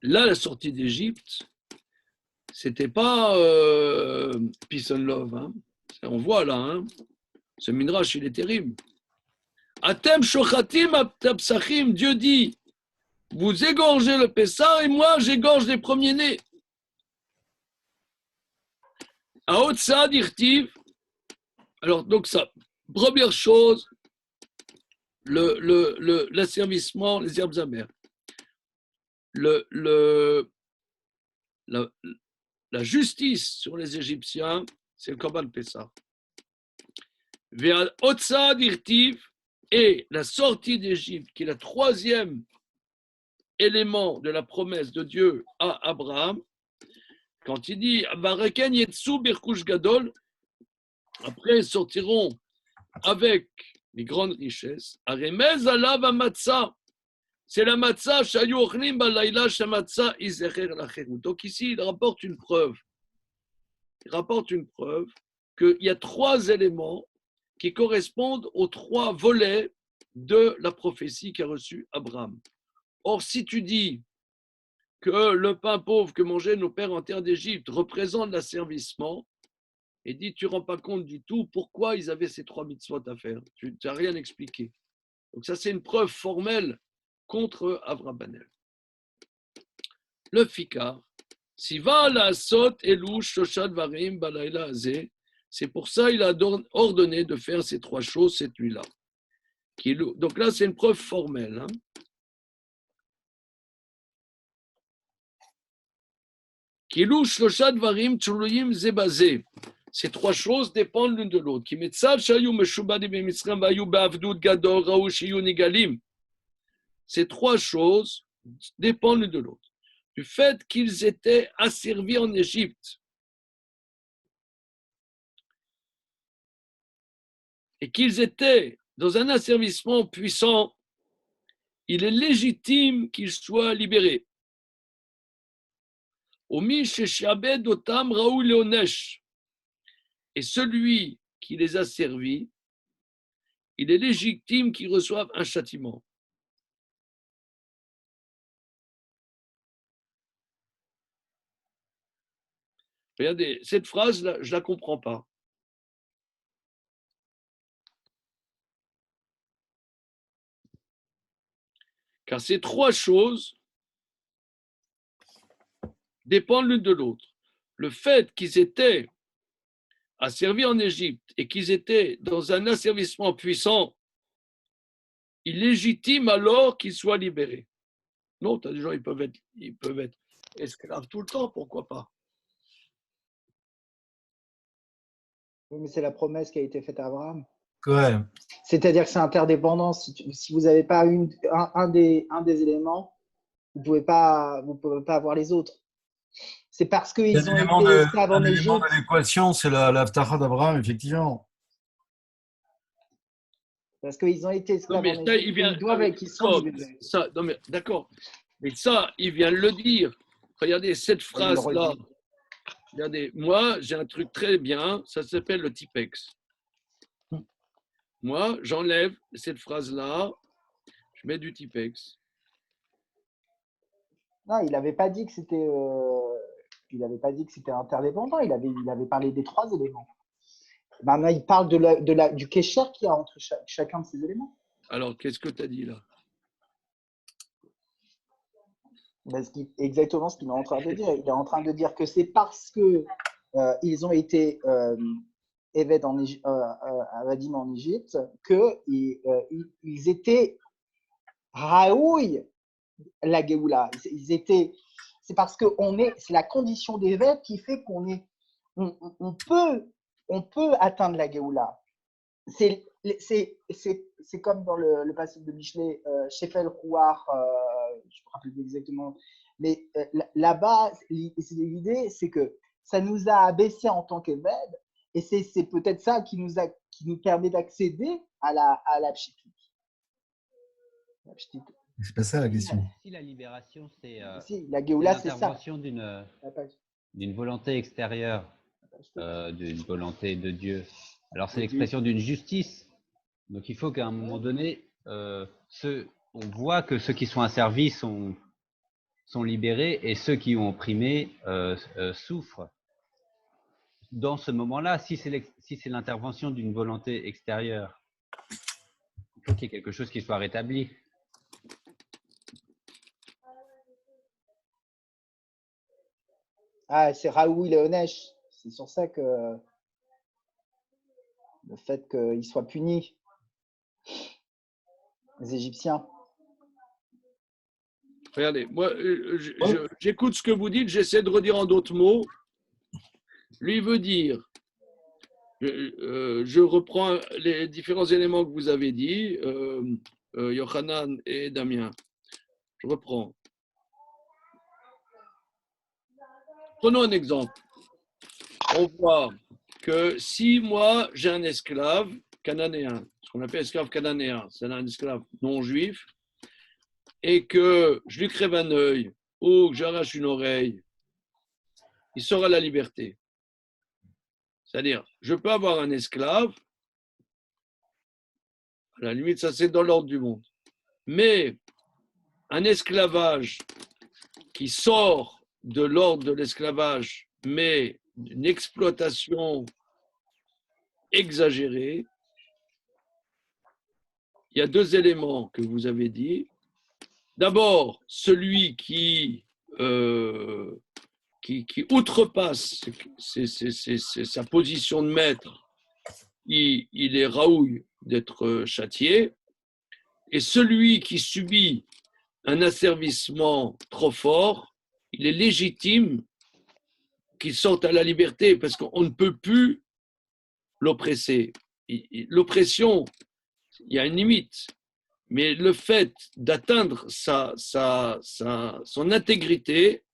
Là, la sortie d'Égypte, c'était pas peace and love. Hein. On voit là, hein. Ce midrash, il est terrible. Atem shochatim apsachim, Dieu dit, vous égorgez le Pessah et moi j'égorge les premiers-nés. Aotsa dirtiv. Alors, donc ça, première chose, l'asservissement, les herbes amères. La justice sur les Égyptiens, c'est le Korban Pessah. Vers Otsa dirtiv et la sortie d'Égypte, qui est le troisième élément de la promesse de Dieu à Abraham, quand il dit Vareken Yetsu Birkush Gadol, après ils sortiront avec les grandes richesses. Aremez alav amatza, c'est la matzah shayu ochlim balayla shamatza izecher lacheru. Donc ici il rapporte une preuve. Il rapporte une preuve qu'il y a trois éléments qui correspondent aux trois volets de la prophétie qu'a reçue Abraham. Or, si tu dis que le pain pauvre que mangeaient nos pères en terre d'Égypte représente l'asservissement, et dit tu ne rends pas compte du tout pourquoi ils avaient ces trois mitzvot à faire. Tu n'as rien expliqué. Donc ça, c'est une preuve formelle contre Avraham. Le fikar, si va la sot elouch shoshad varim balayla azeh, c'est pour ça qu'il a ordonné de faire ces trois choses cette nuit-là. Donc là, c'est une preuve formelle. Hein. Ces trois choses dépendent l'une de l'autre. Ces trois choses dépendent l'une de l'autre. Du fait qu'ils étaient asservis en Égypte et qu'ils étaient dans un asservissement puissant, il est légitime qu'ils soient libérés. Et celui qui les a servis, il est légitime qu'il reçoive un châtiment. Regardez, cette phrase, je ne la comprends pas. Car ces trois choses dépendent l'une de l'autre. Le fait qu'ils étaient asservis en Égypte et qu'ils étaient dans un asservissement puissant, il légitime alors qu'ils soient libérés. Non, tu as des gens, ils peuvent être esclaves tout le temps, pourquoi pas? Oui, mais c'est la promesse qui a été faite à Abraham. Ouais. C'est-à-dire que c'est interdépendant. Si vous n'avez pas un des éléments, vous ne pouvez pas avoir les autres. C'est parce qu'ils ont été esclaves en Égypte. L'élément de l'équation, c'est l'Aftara d'Abraham, effectivement. Parce qu'ils ont été esclaves en Égypte. Ils sont libérés. Non, mais d'accord. Mais ça, il vient de le dire. Regardez cette phrase-là. Regardez, moi, j'ai un truc très bien, ça s'appelle le Tipex. Moi, j'enlève cette phrase-là, je mets du Tipex. Non, il n'avait pas dit que c'était interdépendant. Il avait parlé des trois éléments. Maintenant, il parle du kécher qu'il y a entre chacun de ces éléments. Alors, qu'est-ce que tu as dit là? Exactement ce qu'il est en train de dire. Il est en train de dire que c'est parce que ils ont été avadim en Égypte qu'ils étaient raouilles la Géoula. C'est parce que c'est la condition d'évêque qui fait on peut atteindre la Géoula. C'est comme dans le passage de Michelet, Shefel Rouar je me rappelle plus exactement. Mais là-bas, l'idée, c'est que ça nous a abaissé en tant qu'Eved, et c'est peut-être ça qui nous permet d'accéder à la pshitut. C'est pas ça la question. Si la libération, c'est Si, la Géoula, c'est ça. l'intervention d'une volonté extérieure, d'une volonté de Dieu, alors c'est l'expression d'une justice. Donc il faut qu'à un moment donné, on voit que ceux qui sont asservis sont libérés et ceux qui ont opprimé souffrent. Dans ce moment-là, si c'est l'intervention d'une volonté extérieure, il faut qu'il y ait quelque chose qui soit rétabli. Ah, c'est Raoul et Onesh. C'est sur ça que le fait qu'ils soient punis, les Égyptiens. Regardez, moi, j'écoute ce que vous dites, j'essaie de redire en d'autres mots. Lui veut dire, je reprends les différents éléments que vous avez dit, Yohanan et Damien. Je reprends. Prenons un exemple. On voit que si moi j'ai un esclave cananéen, ce qu'on appelle esclave cananéen, c'est un esclave non juif, et que je lui crève un œil ou que j'arrache une oreille, il sort à la liberté. C'est-à-dire, je peux avoir un esclave, à la limite, ça c'est dans l'ordre du monde, mais un esclavage qui sort de l'ordre de l'esclavage, mais d'une exploitation exagérée, il y a deux éléments que vous avez dit. D'abord, celui qui outrepasse sa position de maître, il est raouille d'être châtié. Et celui qui subit un asservissement trop fort, il est légitime qu'il sorte à la liberté parce qu'on ne peut plus l'oppresser. L'oppression, il y a une limite. Mais le fait d'atteindre son intégrité,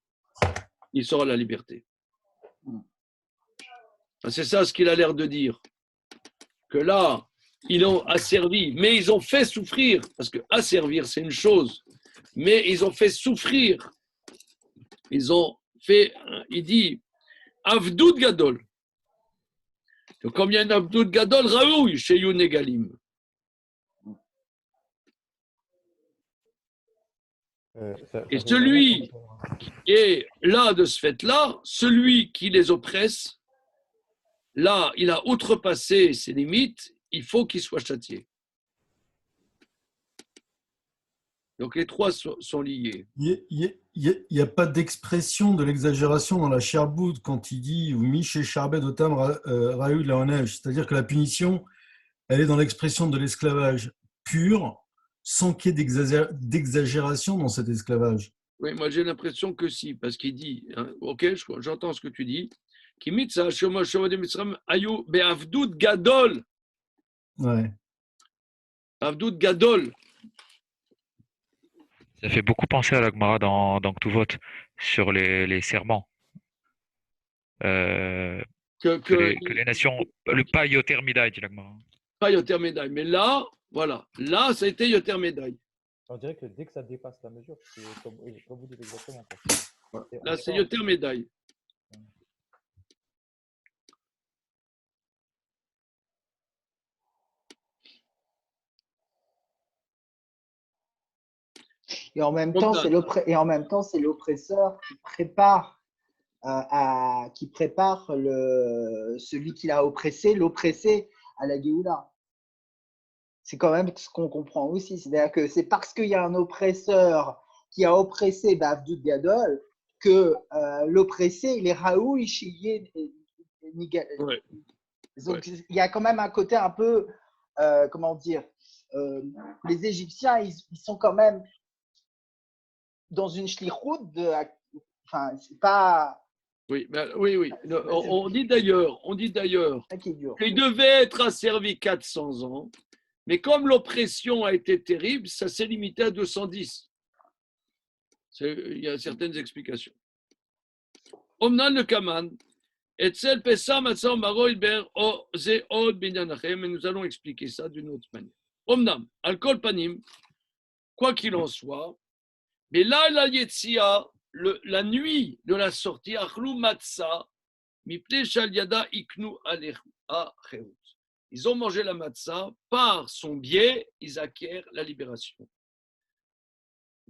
il sort à la liberté. C'est ça ce qu'il a l'air de dire. Que là, ils ont asservi, mais ils ont fait souffrir, parce que asservir, c'est une chose, mais ils ont fait souffrir. Ils ont fait, il dit, Avdoud Gadol. Donc, comme il y a un Avdoud Gadol, Raoui, chez Yunegalim. Et celui qui est là de ce fait-là, celui qui les oppresse, là, il a outrepassé ses limites, il faut qu'il soit châtié. Donc les trois sont liés. Il n'y a pas d'expression de l'exagération dans la Sherboud quand il dit « Miché Charbed Otam Rahu Laonej », c'est-à-dire que la punition, elle est dans l'expression de l'esclavage pur, sans qu'il y ait d'exagération dans cet esclavage. Oui, moi j'ai l'impression que si, parce qu'il dit, hein, ok, j'entends ce que tu dis, Kimitza, Ayu, Be'avdoud Gadol. Ouais. Avdoud Gadol. Ça fait beaucoup penser à la Gemara dans Ktuvot sur les serments. Que les nations, le pas Yoter Midai, dit la Gemara. Pas Yoter Midai, mais là, voilà, là ça a été Yoter Midai. On dirait que dès que ça dépasse la mesure, c'est comme vous dites exactement. Là, c'est Yoter Midai. Et en même temps, c'est l'oppresseur qui prépare celui qui l'a oppressé, l'oppressé à la Géoula. C'est quand même ce qu'on comprend aussi. C'est-à-dire que c'est parce qu'il y a un oppresseur qui a oppressé Avdoud Gadol que l'oppressé, il est Raoul, Ishiyé, Nigal. Ouais. Donc, il y a quand même un côté un peu, comment dire, les Égyptiens, ils sont quand même dans une shlichut enfin, c'est pas. Oui, oui. On dit d'ailleurs qu'il devait être asservi 400 ans, mais comme l'oppression a été terrible, ça s'est limité à 210. Il y a certaines explications. Omnan le Kaman, Etzel Pessah Matzah Maro Ilber Zeod Binyanachem, et nous allons expliquer ça d'une autre manière. Omnam, Alkol Panim, quoi qu'il en soit, mais là, la Yetzia, la nuit de la sortie, Achlou Matzah, Mipne Shal Yada Iknu Acherut. Ils ont mangé la matzah, par son biais, ils acquièrent la libération.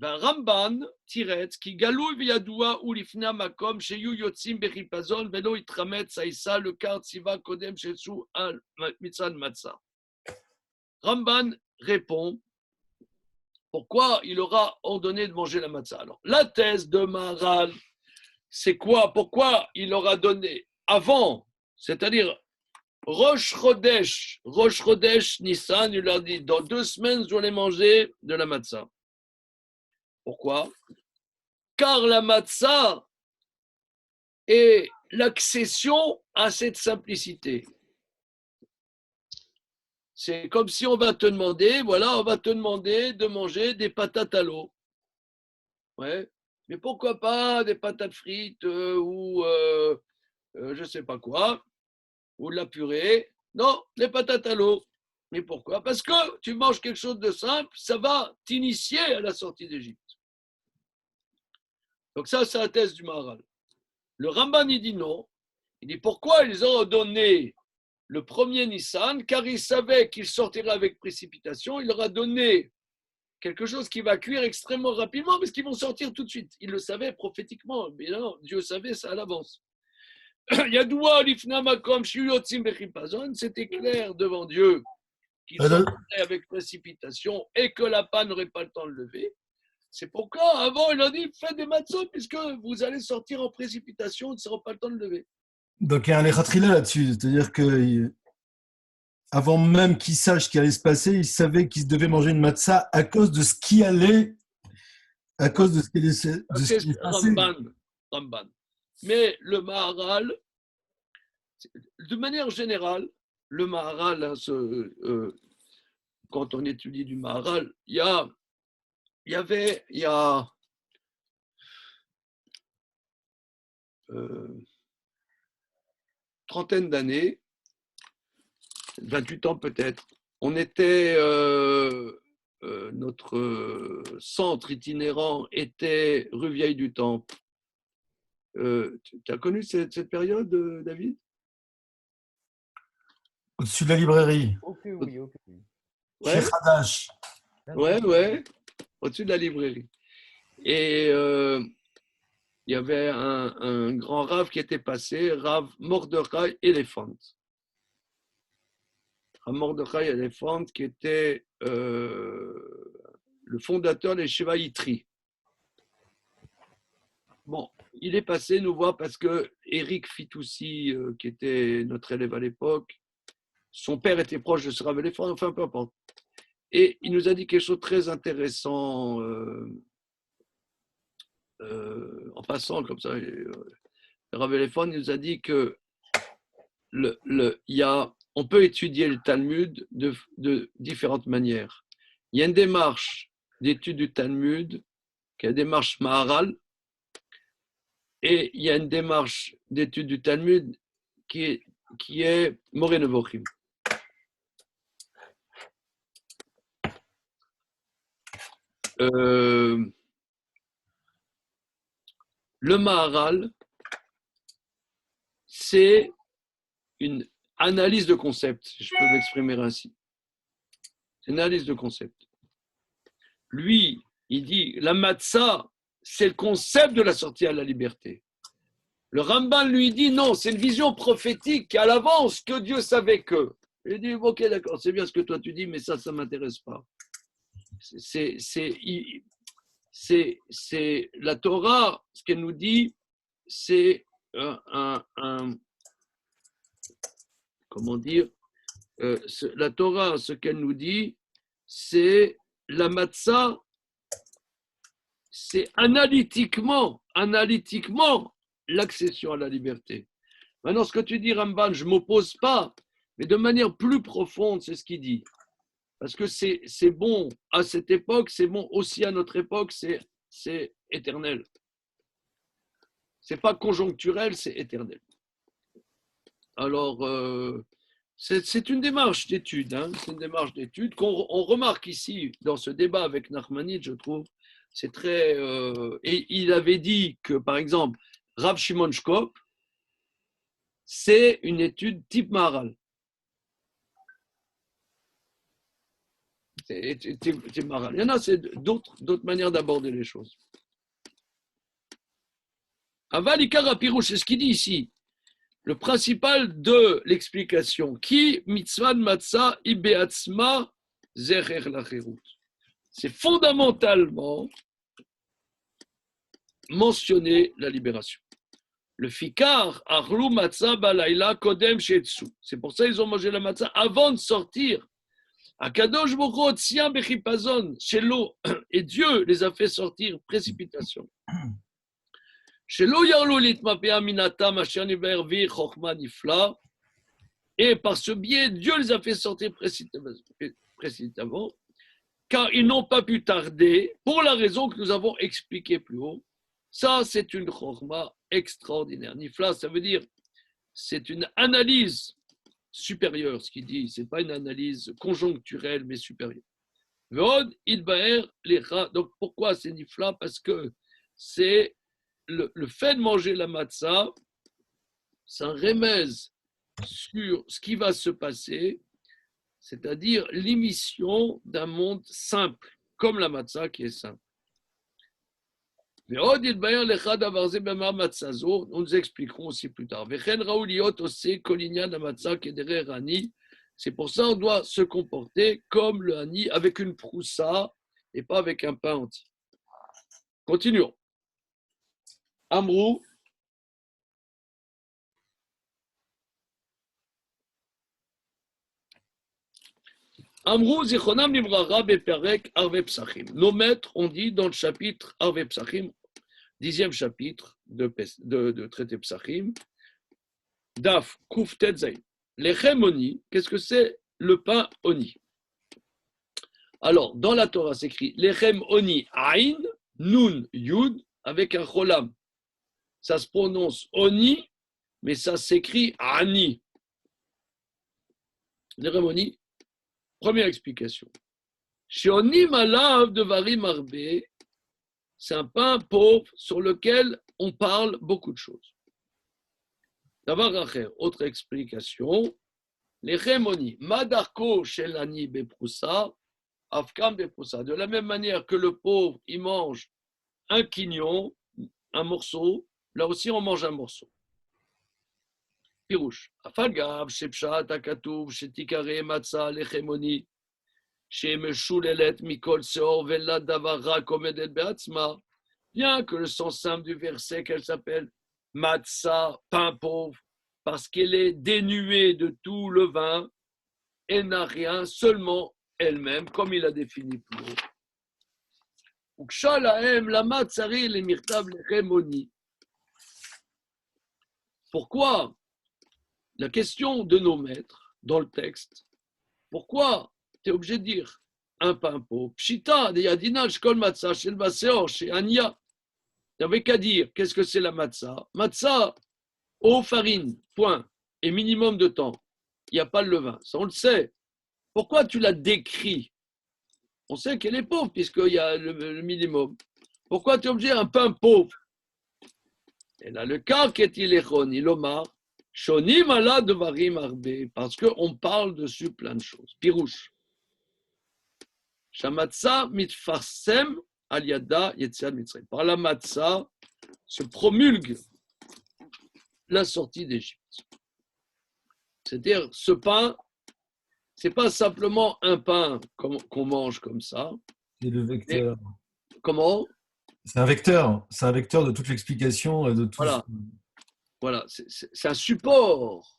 Ramban, Tiretz, qui galou viyadoua ou lifna makom, sheyu yotzim bechipazon, velo itramet saïsa, le kar tziva kodem shetsu al mitzan matzah. Ramban répond pourquoi il aura ordonné de manger la matzah. Alors, la thèse de Maharal, c'est quoi? Pourquoi il aura donné avant, c'est-à-dire Rosh Chodesh, Nissan, il leur dit dans 2 semaines, vous allez manger de la matzah. Pourquoi? Car la matzah est l'accession à cette simplicité. C'est comme si on va te demander, de manger des patates à l'eau. Ouais. Mais pourquoi pas des patates frites ou je ne sais pas quoi, ou de la purée? Non, des patates à l'eau. Mais pourquoi? Parce que tu manges quelque chose de simple, ça va t'initier à la sortie d'Égypte. Donc ça, c'est la thèse du Maharal. Le Ramban, il dit non. Il dit pourquoi ils ont donné le premier Nissan? Car ils savaient qu'il sortirait avec précipitation. Il leur a donné quelque chose qui va cuire extrêmement rapidement, parce qu'ils vont sortir tout de suite. Ils le savaient prophétiquement, mais non, Dieu savait ça à l'avance. C'était clair devant Dieu qu'il sortirait avec précipitation et que la panne n'aurait pas le temps de lever. C'est pourquoi, avant, il a dit, faites des matzot, puisque vous allez sortir en précipitation, il ne sera pas le temps de lever. Donc, il y a un lechatchila là-dessus, c'est-à-dire que avant même qu'il sache ce qui allait se passer, il savait qu'il devait manger une matzah à cause de ce qui allait, à cause de ce qui allait passer. Ramban. Mais le Maharal, de manière générale, le Maharal, quand on étudie du Maharal, il y a trentaine d'années, 28 ans peut-être, on était, notre centre itinérant était rue Vieille du Temple. Tu as connu cette période, David? Au-dessus de la librairie. Ok, oui. Chez Hadash. Ouais, au-dessus de la librairie. Et il y avait un grand Rav qui était passé, Rav Mordechai Elephant. Rav Mordechai Elephant qui était le fondateur des Sheva Yitri. Bon, il est passé nous voir parce que Eric Fitoussi, qui était notre élève à l'époque, son père était proche de ce Rav Elephant, enfin peu importe. Et il nous a dit quelque chose de très intéressant en passant comme ça. Le Rav Elephant nous a dit que on peut étudier le Talmud de différentes manières. Il y a une démarche d'étude du Talmud, qui est la démarche Maharal, et il y a une démarche d'étude du Talmud qui est Moreh Nevochim. Le Maharal, c'est une analyse de concept, si je peux m'exprimer ainsi. C'est une analyse de concept. Lui, il dit, la matzah, c'est le concept de la sortie à la liberté. Le Ramban lui dit, non, c'est une vision prophétique à l'avance que Dieu savait que. Il dit, ok, d'accord, c'est bien ce que toi tu dis, mais ça ne m'intéresse pas. C'est la Torah, ce qu'elle nous dit, c'est comment dire, la Torah, ce qu'elle nous dit, c'est la matzah, c'est analytiquement l'accession à la liberté. Maintenant, ce que tu dis, Ramban, je ne m'oppose pas, mais de manière plus profonde, c'est ce qu'il dit. Parce que c'est bon à cette époque, c'est bon aussi à notre époque, c'est éternel. C'est pas conjoncturel, c'est éternel. Alors, c'est une démarche d'étude. Hein, c'est une démarche d'étude qu'on remarque ici dans ce débat avec Nachmanide, je trouve. C'est très. Et il avait dit que, par exemple, Rav Shimon Shkop, c'est une étude type Maharal. C'est Maharal. Il y en a, c'est d'autres manières d'aborder les choses. Avalikara Pirouche, c'est ce qu'il dit ici. Le principal de l'explication, qui mitzvan matzah ibeatzma zerer lacherut. C'est fondamentalement mentionner la libération. Le fikar arlu matzah balayla kodem shetsu. C'est pour ça qu'ils ont mangé la matzah avant de sortir. Akadosh Baruch Hu otzia bechipazon shelo, et Dieu les a fait sortir précipitation. Et par ce biais, Dieu les a fait sortir précipitamment, car ils n'ont pas pu tarder, pour la raison que nous avons expliquée plus haut. Ça, c'est une chorma extraordinaire. Nifla, ça veut dire, c'est une analyse supérieure, ce qu'il dit. Ce n'est pas une analyse conjoncturelle, mais supérieure. Donc, pourquoi c'est Nifla? Parce que c'est le fait de manger la matzah, c'est un remèze sur ce qui va se passer, c'est-à-dire l'émission d'un monde simple, comme la matzah qui est simple. Nous expliquerons aussi plus tard. C'est pour ça qu'on doit se comporter comme le hani, avec une proussa et pas avec un pain entier. Continuons. Amrou. Amrou zichronam livrara beperek arve psachim. Nos maîtres ont dit dans le chapitre arve psachim, 10e chapitre de traité psachim, daf kuf tetzaï. Lechem oni, qu'est-ce que c'est le pain oni? Alors, dans la Torah, c'est écrit Lechem oni aïn, nun yud, avec un cholam. Ça se prononce oni, mais ça s'écrit ani. Lechem oni, première explication. Chez oni malav de varim arbe, c'est un pain pauvre sur lequel on parle beaucoup de choses. Autre explication, les rémoni, madarko shelani beproussa, afkam beproussa. De la même manière que le pauvre, il mange un quignon, un morceau, là aussi on mange un morceau. Pirouche. Afagav, shepshat, akatuv, shetikare, matza, lechemoni, shemeshulelet, mikol, seor, vela, davara, komedet, beatzma. Bien que le sens simple du verset, qu'elle s'appelle Matzah, pain pauvre, parce qu'elle est dénuée de tout levain, elle n'a rien, seulement elle-même, comme il a défini plus haut. Pourquoi la question de nos maîtres dans le texte, pourquoi tu es obligé de dire un pain pauvre? Pshita, de Yadina, Shkol Matzah, Shel Baseor, chez Anya. Il n'y avait qu'à dire qu'est-ce que c'est la matzah. Matzah, eau, farine, point, et minimum de temps. Il n'y a pas le levain, ça on le sait. Pourquoi tu la décris? On sait qu'elle est pauvre puisqu'il y a le minimum. Pourquoi tu es obligé d'un pain pauvre? Et là, le cas qu'est-il echon, ilomar, shonim ala devarim arbe, parce qu'on parle dessus plein de choses. Pirouche. Shamatza mitfarsem al-yada yetziat mitzrayim. Par la matzah se promulgue la sortie d'Égypte. C'est-à-dire, ce pain, ce n'est pas simplement un pain qu'on mange comme ça. C'est le vecteur. Comment? C'est un vecteur de toute l'explication. De tout voilà. C'est un support.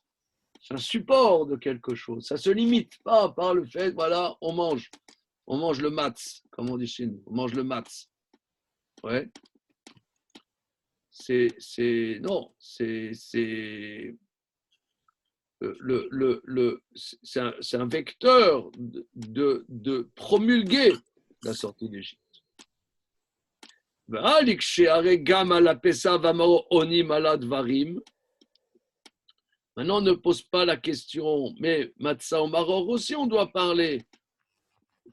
C'est un support de quelque chose. Ça ne se limite pas par le fait, voilà, on mange le matz, comme on dit chez nous. On mange le matz. Ouais. C'est un vecteur de promulguer la sortie d'Égypte. Maintenant, on ne pose pas la question, mais Matzah ou Maror aussi, on doit parler.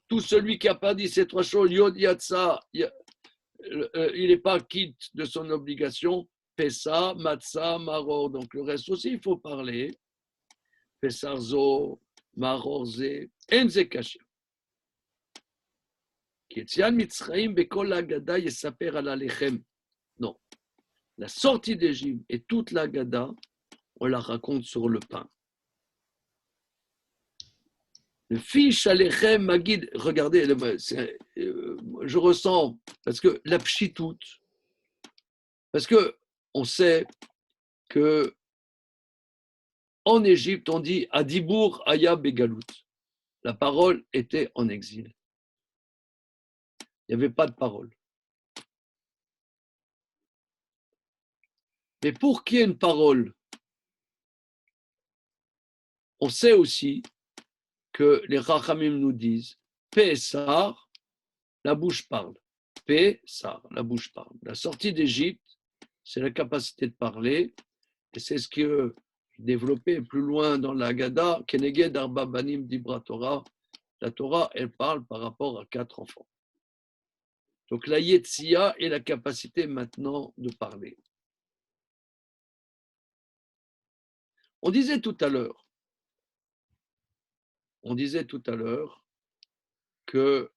Tout celui qui n'a pas dit ces trois choses, Yod Yatsa, il n'est pas quitte de son obligation. Pessa, Matzah, Maror. Donc le reste aussi, il faut parler. Pessarzo, Marorze, Enze Kashia. Ketzian Mitzraim, Bekol Agada, Yesaper ala Lechem. Non. La sortie d'Égypte et toute l'Agada, on la raconte sur le pain. Le fiche alechem magid, regardez, je ressens, parce que la pshitout, parce que on sait que en Égypte, on dit Adibour Aya Begalout. La parole était en exil. Il n'y avait pas de parole. Mais pour qu'il y ait une parole, on sait aussi que les Rachamim nous disent Pessar, la bouche parle. Pessar, la bouche parle. La sortie d'Égypte, c'est la capacité de parler, et c'est ce qui est développé plus loin dans la Haggadah, Keneged Arba Banim Dibra Torah. La Torah, elle parle par rapport à 4 enfants. Donc la Yetzia est la capacité maintenant de parler. On disait tout à l'heure que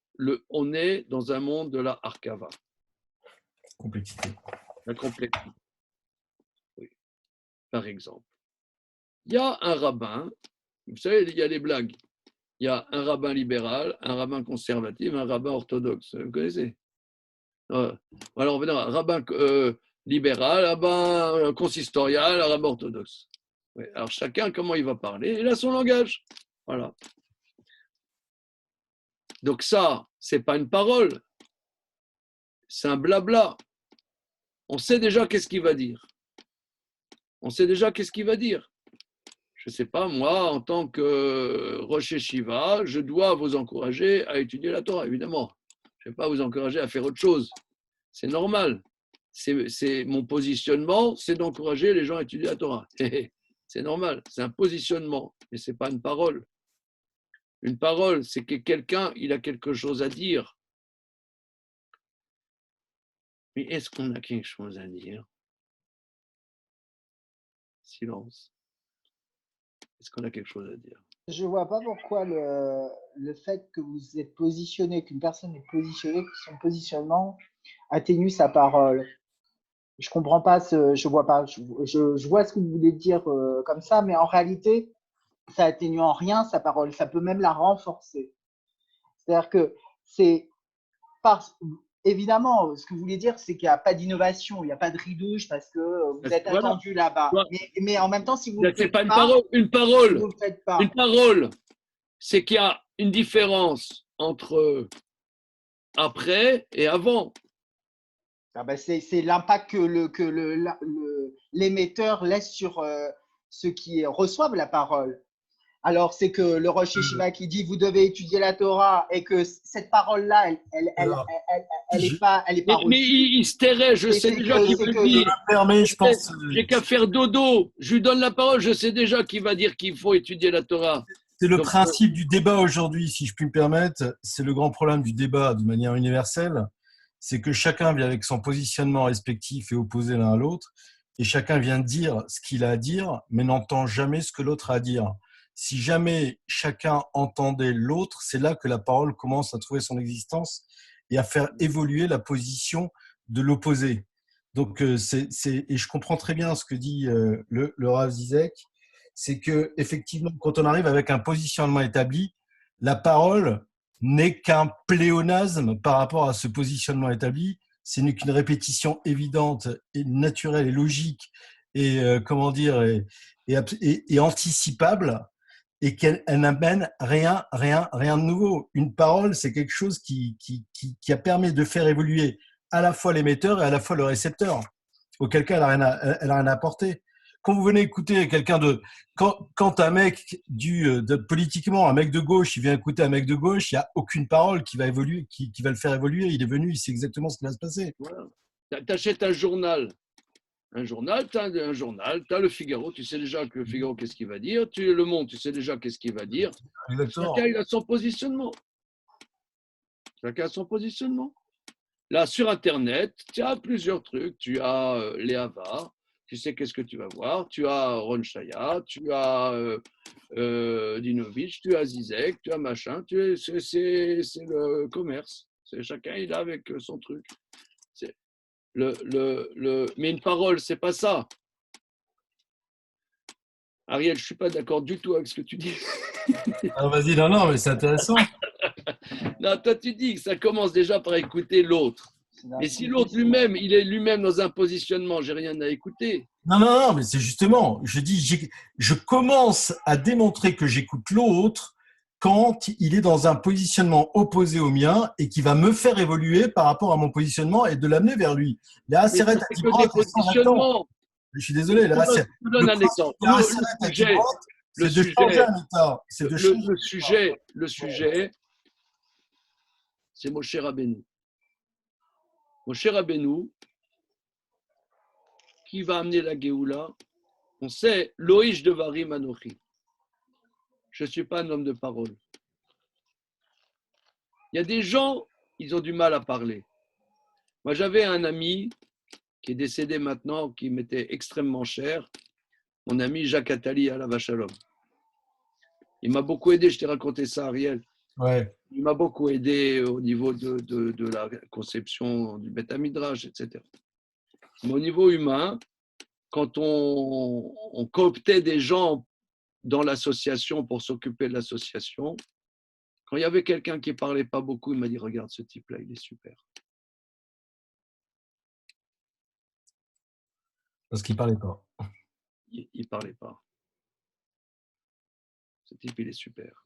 on est dans un monde de la Arkava. Complexité. La complexité. Oui. Par exemple, il y a un rabbin, vous savez, il y a les blagues. Il y a un rabbin libéral, un rabbin conservatif, un rabbin orthodoxe. Vous connaissez? Alors, on va dire un rabbin libéral, un rabbin consistorial, un rabbin orthodoxe. Oui. Alors, chacun, comment il va parler, il a son langage. Voilà. Donc ça, c'est pas une parole, c'est un blabla. On sait déjà qu'est-ce qu'il va dire. Je ne sais pas, moi, en tant que Rosh Yeshiva, je dois vous encourager à étudier la Torah, évidemment. Je ne vais pas vous encourager à faire autre chose. C'est normal. C'est mon positionnement, c'est d'encourager les gens à étudier la Torah. C'est normal, c'est un positionnement, mais ce n'est pas une parole. Une parole, c'est que quelqu'un, il a quelque chose à dire. Mais est-ce qu'on a quelque chose à dire? Silence. Est-ce qu'on a quelque chose à dire? Je ne vois pas pourquoi le fait que vous êtes positionné, qu'une personne est positionnée, que son positionnement atténue sa parole. Je comprends pas, je vois pas. Je vois ce que vous voulez dire comme ça, mais en réalité, ça atténue en rien sa parole. Ça peut même la renforcer. C'est-à-dire que c'est évidemment, ce que vous voulez dire, c'est qu'il n'y a pas d'innovation, il n'y a pas de ridouche parce que vous êtes attendu là-bas. Mais en même temps, si vous ne le faites pas une parole. vous le faites pas. Une parole, c'est qu'il y a une différence entre après et avant. Ah ben c'est l'impact que l'émetteur laisse sur ceux qui reçoivent la parole. Alors, c'est que le Rosh Yeshiva qui dit vous devez étudier la Torah et que cette parole-là, elle est pas reçue. Mais il se tairait, je sais déjà qu'il va dire. J'ai qu'à faire dodo, je lui donne la parole, je sais déjà qu'il va dire qu'il faut étudier la Torah. C'est le principe du débat aujourd'hui, si je puis me permettre. C'est le grand problème du débat de manière universelle. C'est que chacun vient avec son positionnement respectif et opposé l'un à l'autre, et chacun vient dire ce qu'il a à dire, mais n'entend jamais ce que l'autre a à dire. Si jamais chacun entendait l'autre, c'est là que la parole commence à trouver son existence et à faire évoluer la position de l'opposé. Donc, et je comprends très bien ce que dit le Rav Zizek, c'est que effectivement, quand on arrive avec un positionnement établi, la parole n'est qu'un pléonasme par rapport à ce positionnement établi. Ce n'est qu'une répétition évidente et naturelle et logique et et anticipable, et qu'elle n'amène rien de nouveau. Une parole, c'est quelque chose qui permet de faire évoluer à la fois l'émetteur et à la fois le récepteur, auquel cas elle n'a rien à apporter. quand vous venez écouter quelqu'un quand un mec politiquement, un mec de gauche, il vient écouter un mec de gauche, il n'y a aucune parole qui va évoluer, qui va le faire évoluer. Il est venu, il sait exactement ce qui va se passer. Voilà. Tu achètes un journal. Tu as un journal, tu as le Figaro, tu sais déjà que le Figaro, qu'est-ce qu'il va dire. Tu Le Monde, tu sais déjà qu'est-ce qu'il va dire. Exactement. Chacun, il a son positionnement. Chacun a son positionnement. Là, sur Internet, tu as plusieurs trucs. Tu as Léava, tu sais qu'est-ce que tu vas voir. Tu as Ron Chaya, tu as Dinovich, tu as Zizek, tu as machin. C'est le commerce. Chacun, il est avec son truc. Mais une parole, c'est pas ça. Ariel, je suis pas d'accord du tout avec ce que tu dis. Ah, vas-y, non, mais c'est intéressant. Non, toi, tu dis que ça commence déjà par écouter l'autre. Mais si l'autre lui-même, il est lui-même dans un positionnement, j'ai rien à écouter. Non, mais c'est justement, je commence à démontrer que j'écoute l'autre quand il est dans un positionnement opposé au mien et qui va me faire évoluer par rapport à mon positionnement et de l'amener vers lui. Là, c'est vrai, que des positionnements. Je suis désolé, là, je te donne un exemple. C'est de changer un état. Le sujet, c'est Moshe Rabbeinu. Moshe Rabbeinu, qui va amener la Géoula, on sait, Loïch de Varim Anochi. Je ne suis pas un homme de parole. Il y a des gens, ils ont du mal à parler. Moi, j'avais un ami qui est décédé maintenant, qui m'était extrêmement cher, mon ami Jacques Attali à la Vachalom. Il m'a beaucoup aidé, je t'ai raconté ça, Ariel. Ouais. Il m'a beaucoup aidé au niveau de la conception du Beth Midrash, etc. Mais au niveau humain, quand on cooptait des gens dans l'association pour s'occuper de l'association, quand il y avait quelqu'un qui ne parlait pas beaucoup, il m'a dit, regarde ce type-là, il est super. Parce qu'il ne parlait pas. Il ne parlait pas. Ce type, il est super.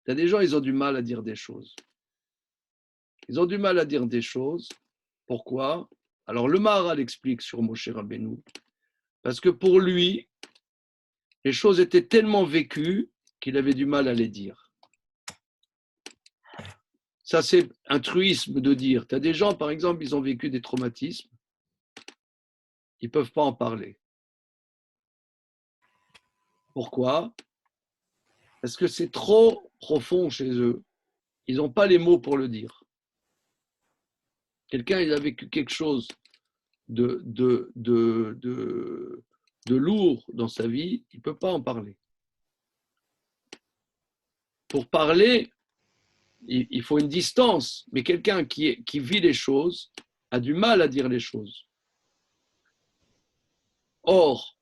Tu as des gens, ils ont du mal à dire des choses. Ils ont du mal à dire des choses. Pourquoi? Alors, le Maharal explique sur Moshe Rabbeinu, parce que pour lui, les choses étaient tellement vécues qu'il avait du mal à les dire. Ça, c'est un truisme de dire. Tu as des gens, par exemple, ils ont vécu des traumatismes, ils ne peuvent pas en parler. Pourquoi? Parce que c'est trop profond chez eux. Ils n'ont pas les mots pour le dire. Quelqu'un, il a vécu quelque chose de lourd dans sa vie, il ne peut pas en parler. Pour parler, il faut une distance, mais quelqu'un qui vit les choses a du mal à dire les choses. Or,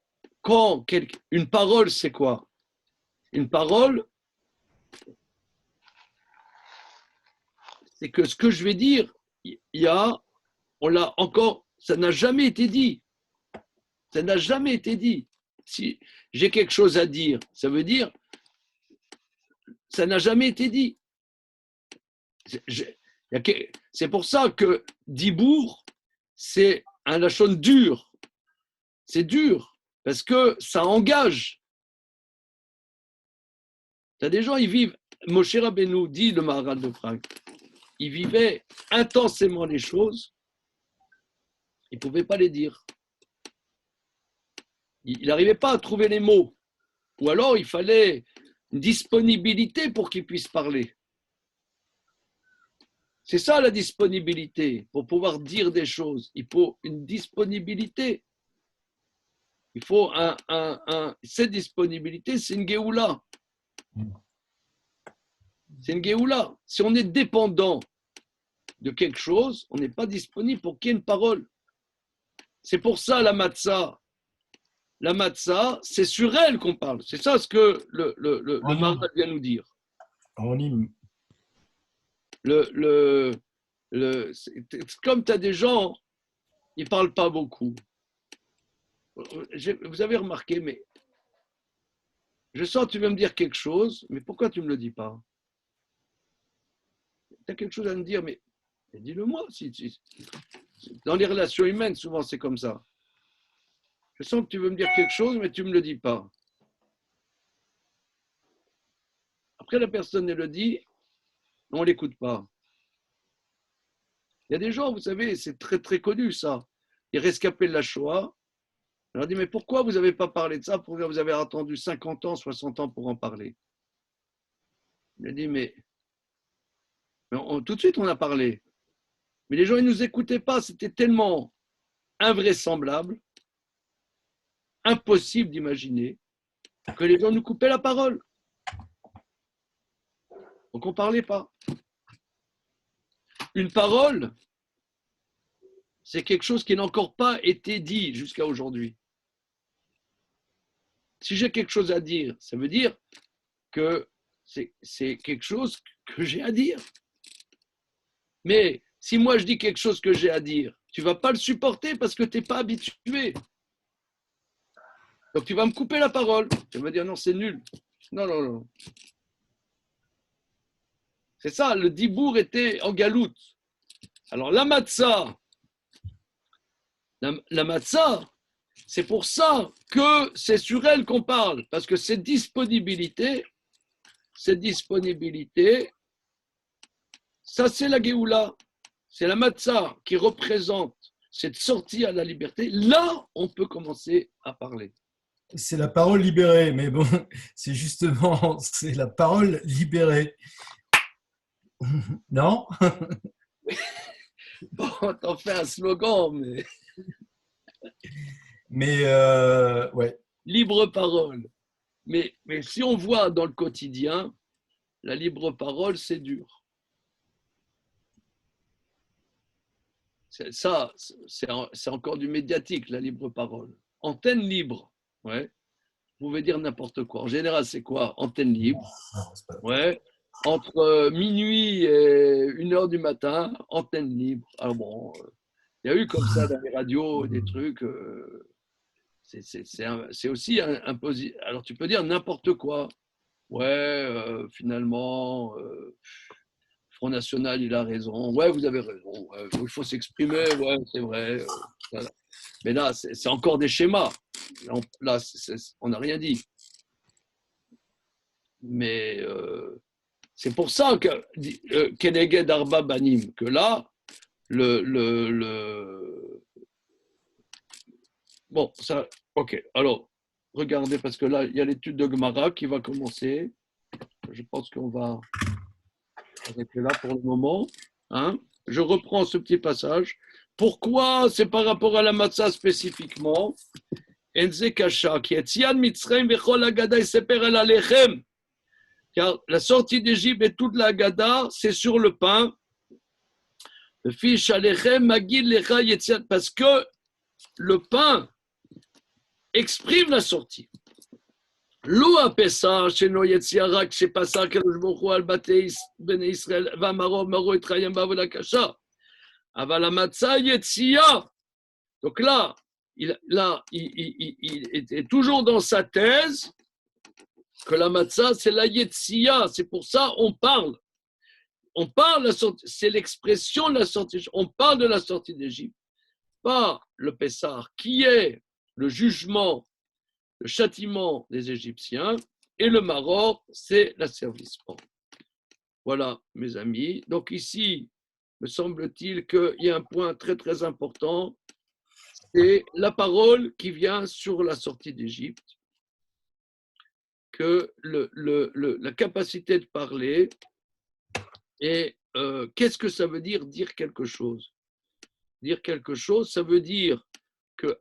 une parole, c'est quoi? Une parole, c'est que ce que je vais dire, on l'a encore, ça n'a jamais été dit. Ça n'a jamais été dit. Si j'ai quelque chose à dire, ça veut dire, ça n'a jamais été dit. C'est pour ça que Dibour, c'est un lachon dur. C'est dur, parce que ça engage. Tu as des gens, ils vivent, Moshe Rabbeinu dit le Maharal de Prague, il vivait intensément les choses, il ne pouvait pas les dire. Il n'arrivait pas à trouver les mots. Ou alors, il fallait une disponibilité pour qu'il puisse parler. C'est ça la disponibilité. Pour pouvoir dire des choses, il faut une disponibilité. Il faut cette disponibilité, c'est une Géoula. C'est une Géoula. Si on est dépendant de quelque chose, on n'est pas disponible pour qu'il y ait une parole. C'est pour ça la matzah. La matzah, c'est sur elle qu'on parle. C'est ça ce que le Maharal vient nous dire. Comme tu as des gens, ils ne parlent pas beaucoup. Vous avez remarqué, mais je sens que tu veux me dire quelque chose, mais pourquoi tu ne me le dis pas? Tu as quelque chose à me dire, mais dis-le-moi. Dans les relations humaines, souvent, c'est comme ça. Je sens que tu veux me dire quelque chose, mais tu ne me le dis pas. Après, la personne, elle le dit, on ne l'écoute pas. Il y a des gens, vous savez, c'est très très connu ça. Les rescapés de la Shoah, on leur dit, mais pourquoi vous n'avez pas parlé de ça? Pourquoi vous avez attendu 50 ans, 60 ans pour en parler? Il a dit, mais tout de suite, on a parlé. Mais les gens, ils ne nous écoutaient pas. C'était tellement invraisemblable, impossible d'imaginer que les gens nous coupaient la parole. Donc, on ne parlait pas. Une parole, c'est quelque chose qui n'a encore pas été dit jusqu'à aujourd'hui. Si j'ai quelque chose à dire, ça veut dire que c'est quelque chose que j'ai à dire. Mais si moi je dis quelque chose que j'ai à dire, tu ne vas pas le supporter parce que tu n'es pas habitué. Donc tu vas me couper la parole. Tu vas me dire non, c'est nul. Non, non, non. C'est ça, le dibour était en galoute. Alors la matzah, c'est pour ça que c'est sur elle qu'on parle, parce que cette disponibilité, ça c'est la Géoula, c'est la matzah qui représente cette sortie à la liberté. Là, on peut commencer à parler. C'est la parole libérée, mais bon, c'est justement, c'est la parole libérée. Non? Bon, t'en fais un slogan, mais… Mais, ouais. Libre parole. Mais si on voit dans le quotidien, la libre parole, c'est dur. Ça, c'est encore du médiatique, la libre parole. Antenne libre, ouais. Vous pouvez dire n'importe quoi. En général, c'est quoi? Antenne libre. Ouais. Entre minuit et 1h du matin, antenne libre. Alors bon, il y a eu comme ça dans les radios des trucs. C'est aussi un positif. Alors tu peux dire n'importe quoi. Ouais, finalement, Front National, il a raison. Ouais, vous avez raison. Ouais, il faut s'exprimer. Ouais, c'est vrai. Voilà. Mais là, c'est encore des schémas. Là, on n'a rien dit. Mais c'est pour ça que Keneged Arba Banim, que là, bon, ça, ok. Alors, regardez, parce que là, il y a l'étude de Gemara qui va commencer. Je pense qu'on va arrêter là pour le moment. Hein. Je reprends ce petit passage. Pourquoi c'est par rapport à la matzah spécifiquement? Enze kasha, qui est Tzian Mitzrayim vechol Haggadah yiseper al alechem. Car la sortie d'Égypte et toute la Haggadah, c'est sur le pain. Le fish alechem magid lecha yetziat, parce que le pain exprime la sortie. Lo apesa sheno yetziara kshepasa kadosh baruch hu al batei bnei Israël v'amaro maro etrayim ba'avoda kasha. Aval hamatzah yetzia. Donc là, il est toujours dans sa thèse que la matzah, c'est la yetzia. C'est pour ça qu'on parle. On parle, c'est l'expression de la sortie. On parle de la sortie d'Égypte, pas le Pessah, qui est le jugement, le châtiment des Égyptiens, et le Maroc, c'est l'asservissement. Voilà, mes amis. Donc ici, me semble-t-il qu'il y a un point très très important, c'est la parole qui vient sur la sortie d'Égypte, que la capacité de parler, et qu'est-ce que ça veut dire quelque chose? Dire quelque chose, ça veut dire que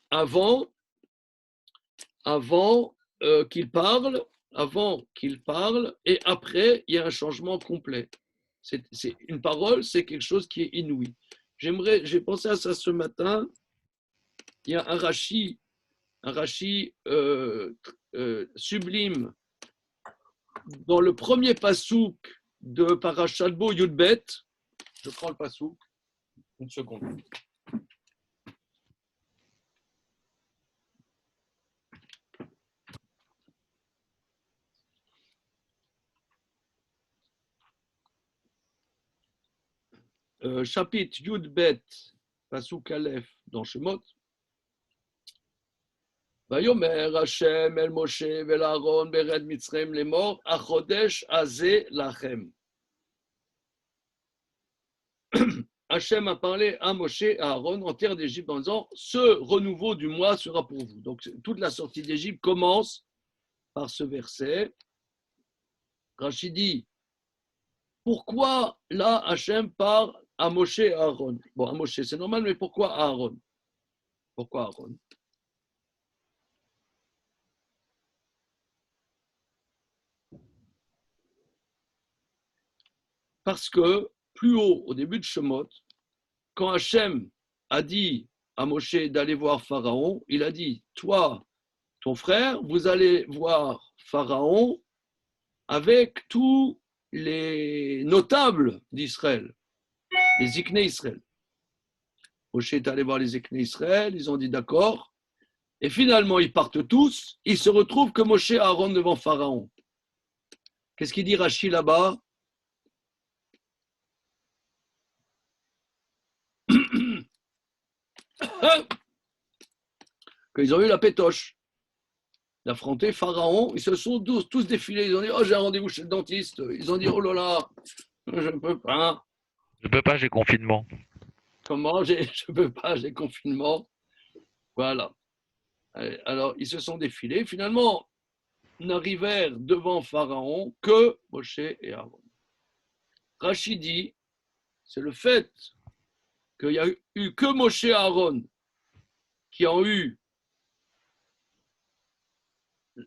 avant qu'il parle, et après, il y a un changement complet. C'est une parole, c'est quelque chose qui est inouï. J'ai pensé à ça ce matin. Il y a un Rashi sublime dans le premier pasouk de Parashat Bo Yudbet. Je prends le pasouk. Une seconde. Chapitre Yudbet, pasouk Aleph dans Shemot. Vayomer Hashem el Moshe vel Aaron bered Mitzrayim lemor achodesh azeh lachem. Hachem a parlé à Moshe et à Aaron en terre d'Égypte en disant « Ce renouveau du mois sera pour vous ». Donc, toute la sortie d'Égypte commence par ce verset. Rachid dit « Pourquoi là Hachem parle à Moshe et à Aaron ?» Bon, à Moshe, c'est normal, mais pourquoi à Aaron? Pourquoi Aaron? Parce que plus haut, au début de Shemot, quand Hachem a dit à Moshe d'aller voir Pharaon, il a dit, toi, ton frère, vous allez voir Pharaon avec tous les notables d'Israël, les Ziknei Israël. Moshe est allé voir les Ziknei Israël, ils ont dit d'accord, et finalement ils partent tous, il se retrouve que Moshe et Aaron devant Pharaon. Qu'est-ce qu'il dit Rashi là-bas? Qu'ils ont eu la pétoche d'affronter Pharaon, ils se sont tous défilés, ils ont dit « Oh, j'ai un rendez-vous chez le dentiste », ils ont dit « Oh là là, je ne peux pas ». Je peux pas, j'ai confinement. Comment? Je ne peux pas, j'ai confinement. Voilà. Alors, ils se sont défilés. Finalement, n'arrivèrent devant Pharaon que Moshe et Aaron. Rachid dit, c'est le fait qu'il n'y a eu que Moshe et Aaron qui ont eu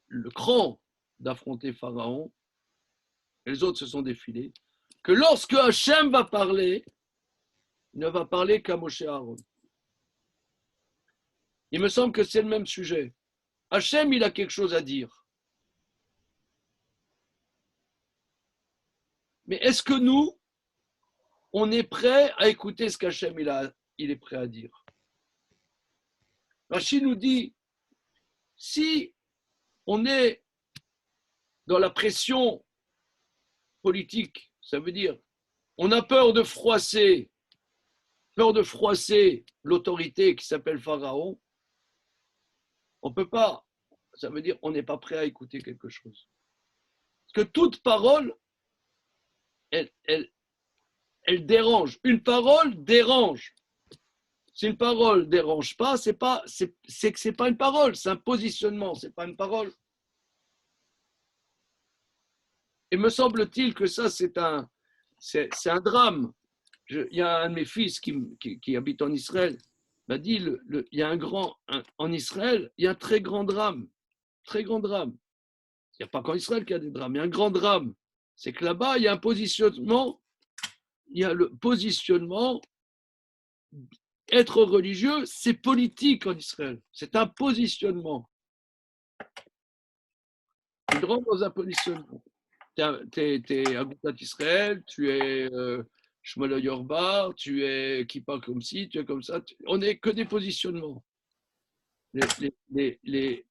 le cran d'affronter Pharaon, et les autres se sont défilés, que lorsque Hachem va parler, il ne va parler qu'à Moshe et Aaron. Il me semble que c'est le même sujet. Hachem, il a quelque chose à dire. Mais est-ce que nous, on est prêt à écouter ce qu'Hachem il est prêt à dire? Rachid nous dit, si on est dans la pression politique, ça veut dire on a peur de froisser l'autorité qui s'appelle Pharaon, on ne peut pas, ça veut dire on n'est pas prêt à écouter quelque chose. Parce que toute parole, elle dérange. Une parole dérange. Si une parole ne dérange pas, c'est que ce n'est pas une parole, c'est un positionnement, ce n'est pas une parole. Et me semble-t-il que ça, c'est un drame. Il y a un de mes fils qui habite en Israël, m'a dit, il y a en Israël, il y a un très grand drame. Très grand drame. Il n'y a pas qu'en Israël qu'il y a des drames, il y a un grand drame. C'est que là-bas, il y a un positionnement, il y a le positionnement. Être religieux, c'est politique en Israël. C'est un positionnement. Tu rentres dans un positionnement. Tu es Agudat Israël, tu es Shmuel Yorba, tu es Kippa comme ci, tu es comme ça. On n'est que des positionnements. Et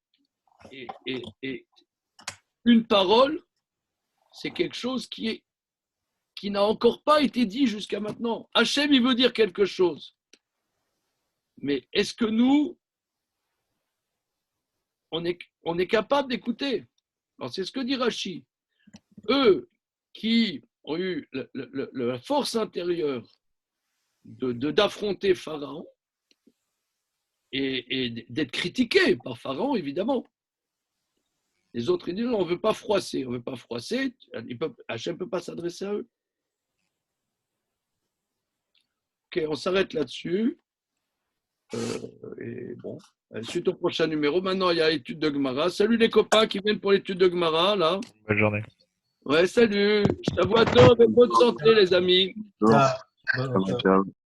une parole, c'est quelque chose qui n'a encore pas été dit jusqu'à maintenant. Hachem, il veut dire quelque chose. Mais est-ce que nous, on est capable d'écouter? Alors, c'est ce que dit Rashi. Eux qui ont eu la force intérieure d'affronter Pharaon et d'être critiqués par Pharaon, évidemment. Les autres, ils disent non, on ne veut pas froisser. On ne veut pas froisser. Hachem ne peut pas s'adresser à eux. Ok, on s'arrête là-dessus. Et bon, suite au prochain numéro. Maintenant, il y a l'étude de Gemara. Salut les copains qui viennent pour l'étude de Gemara, là. Bonne journée. Ouais, salut. Je t'avoue à toi, bonne santé, les amis. Ah, Ciao.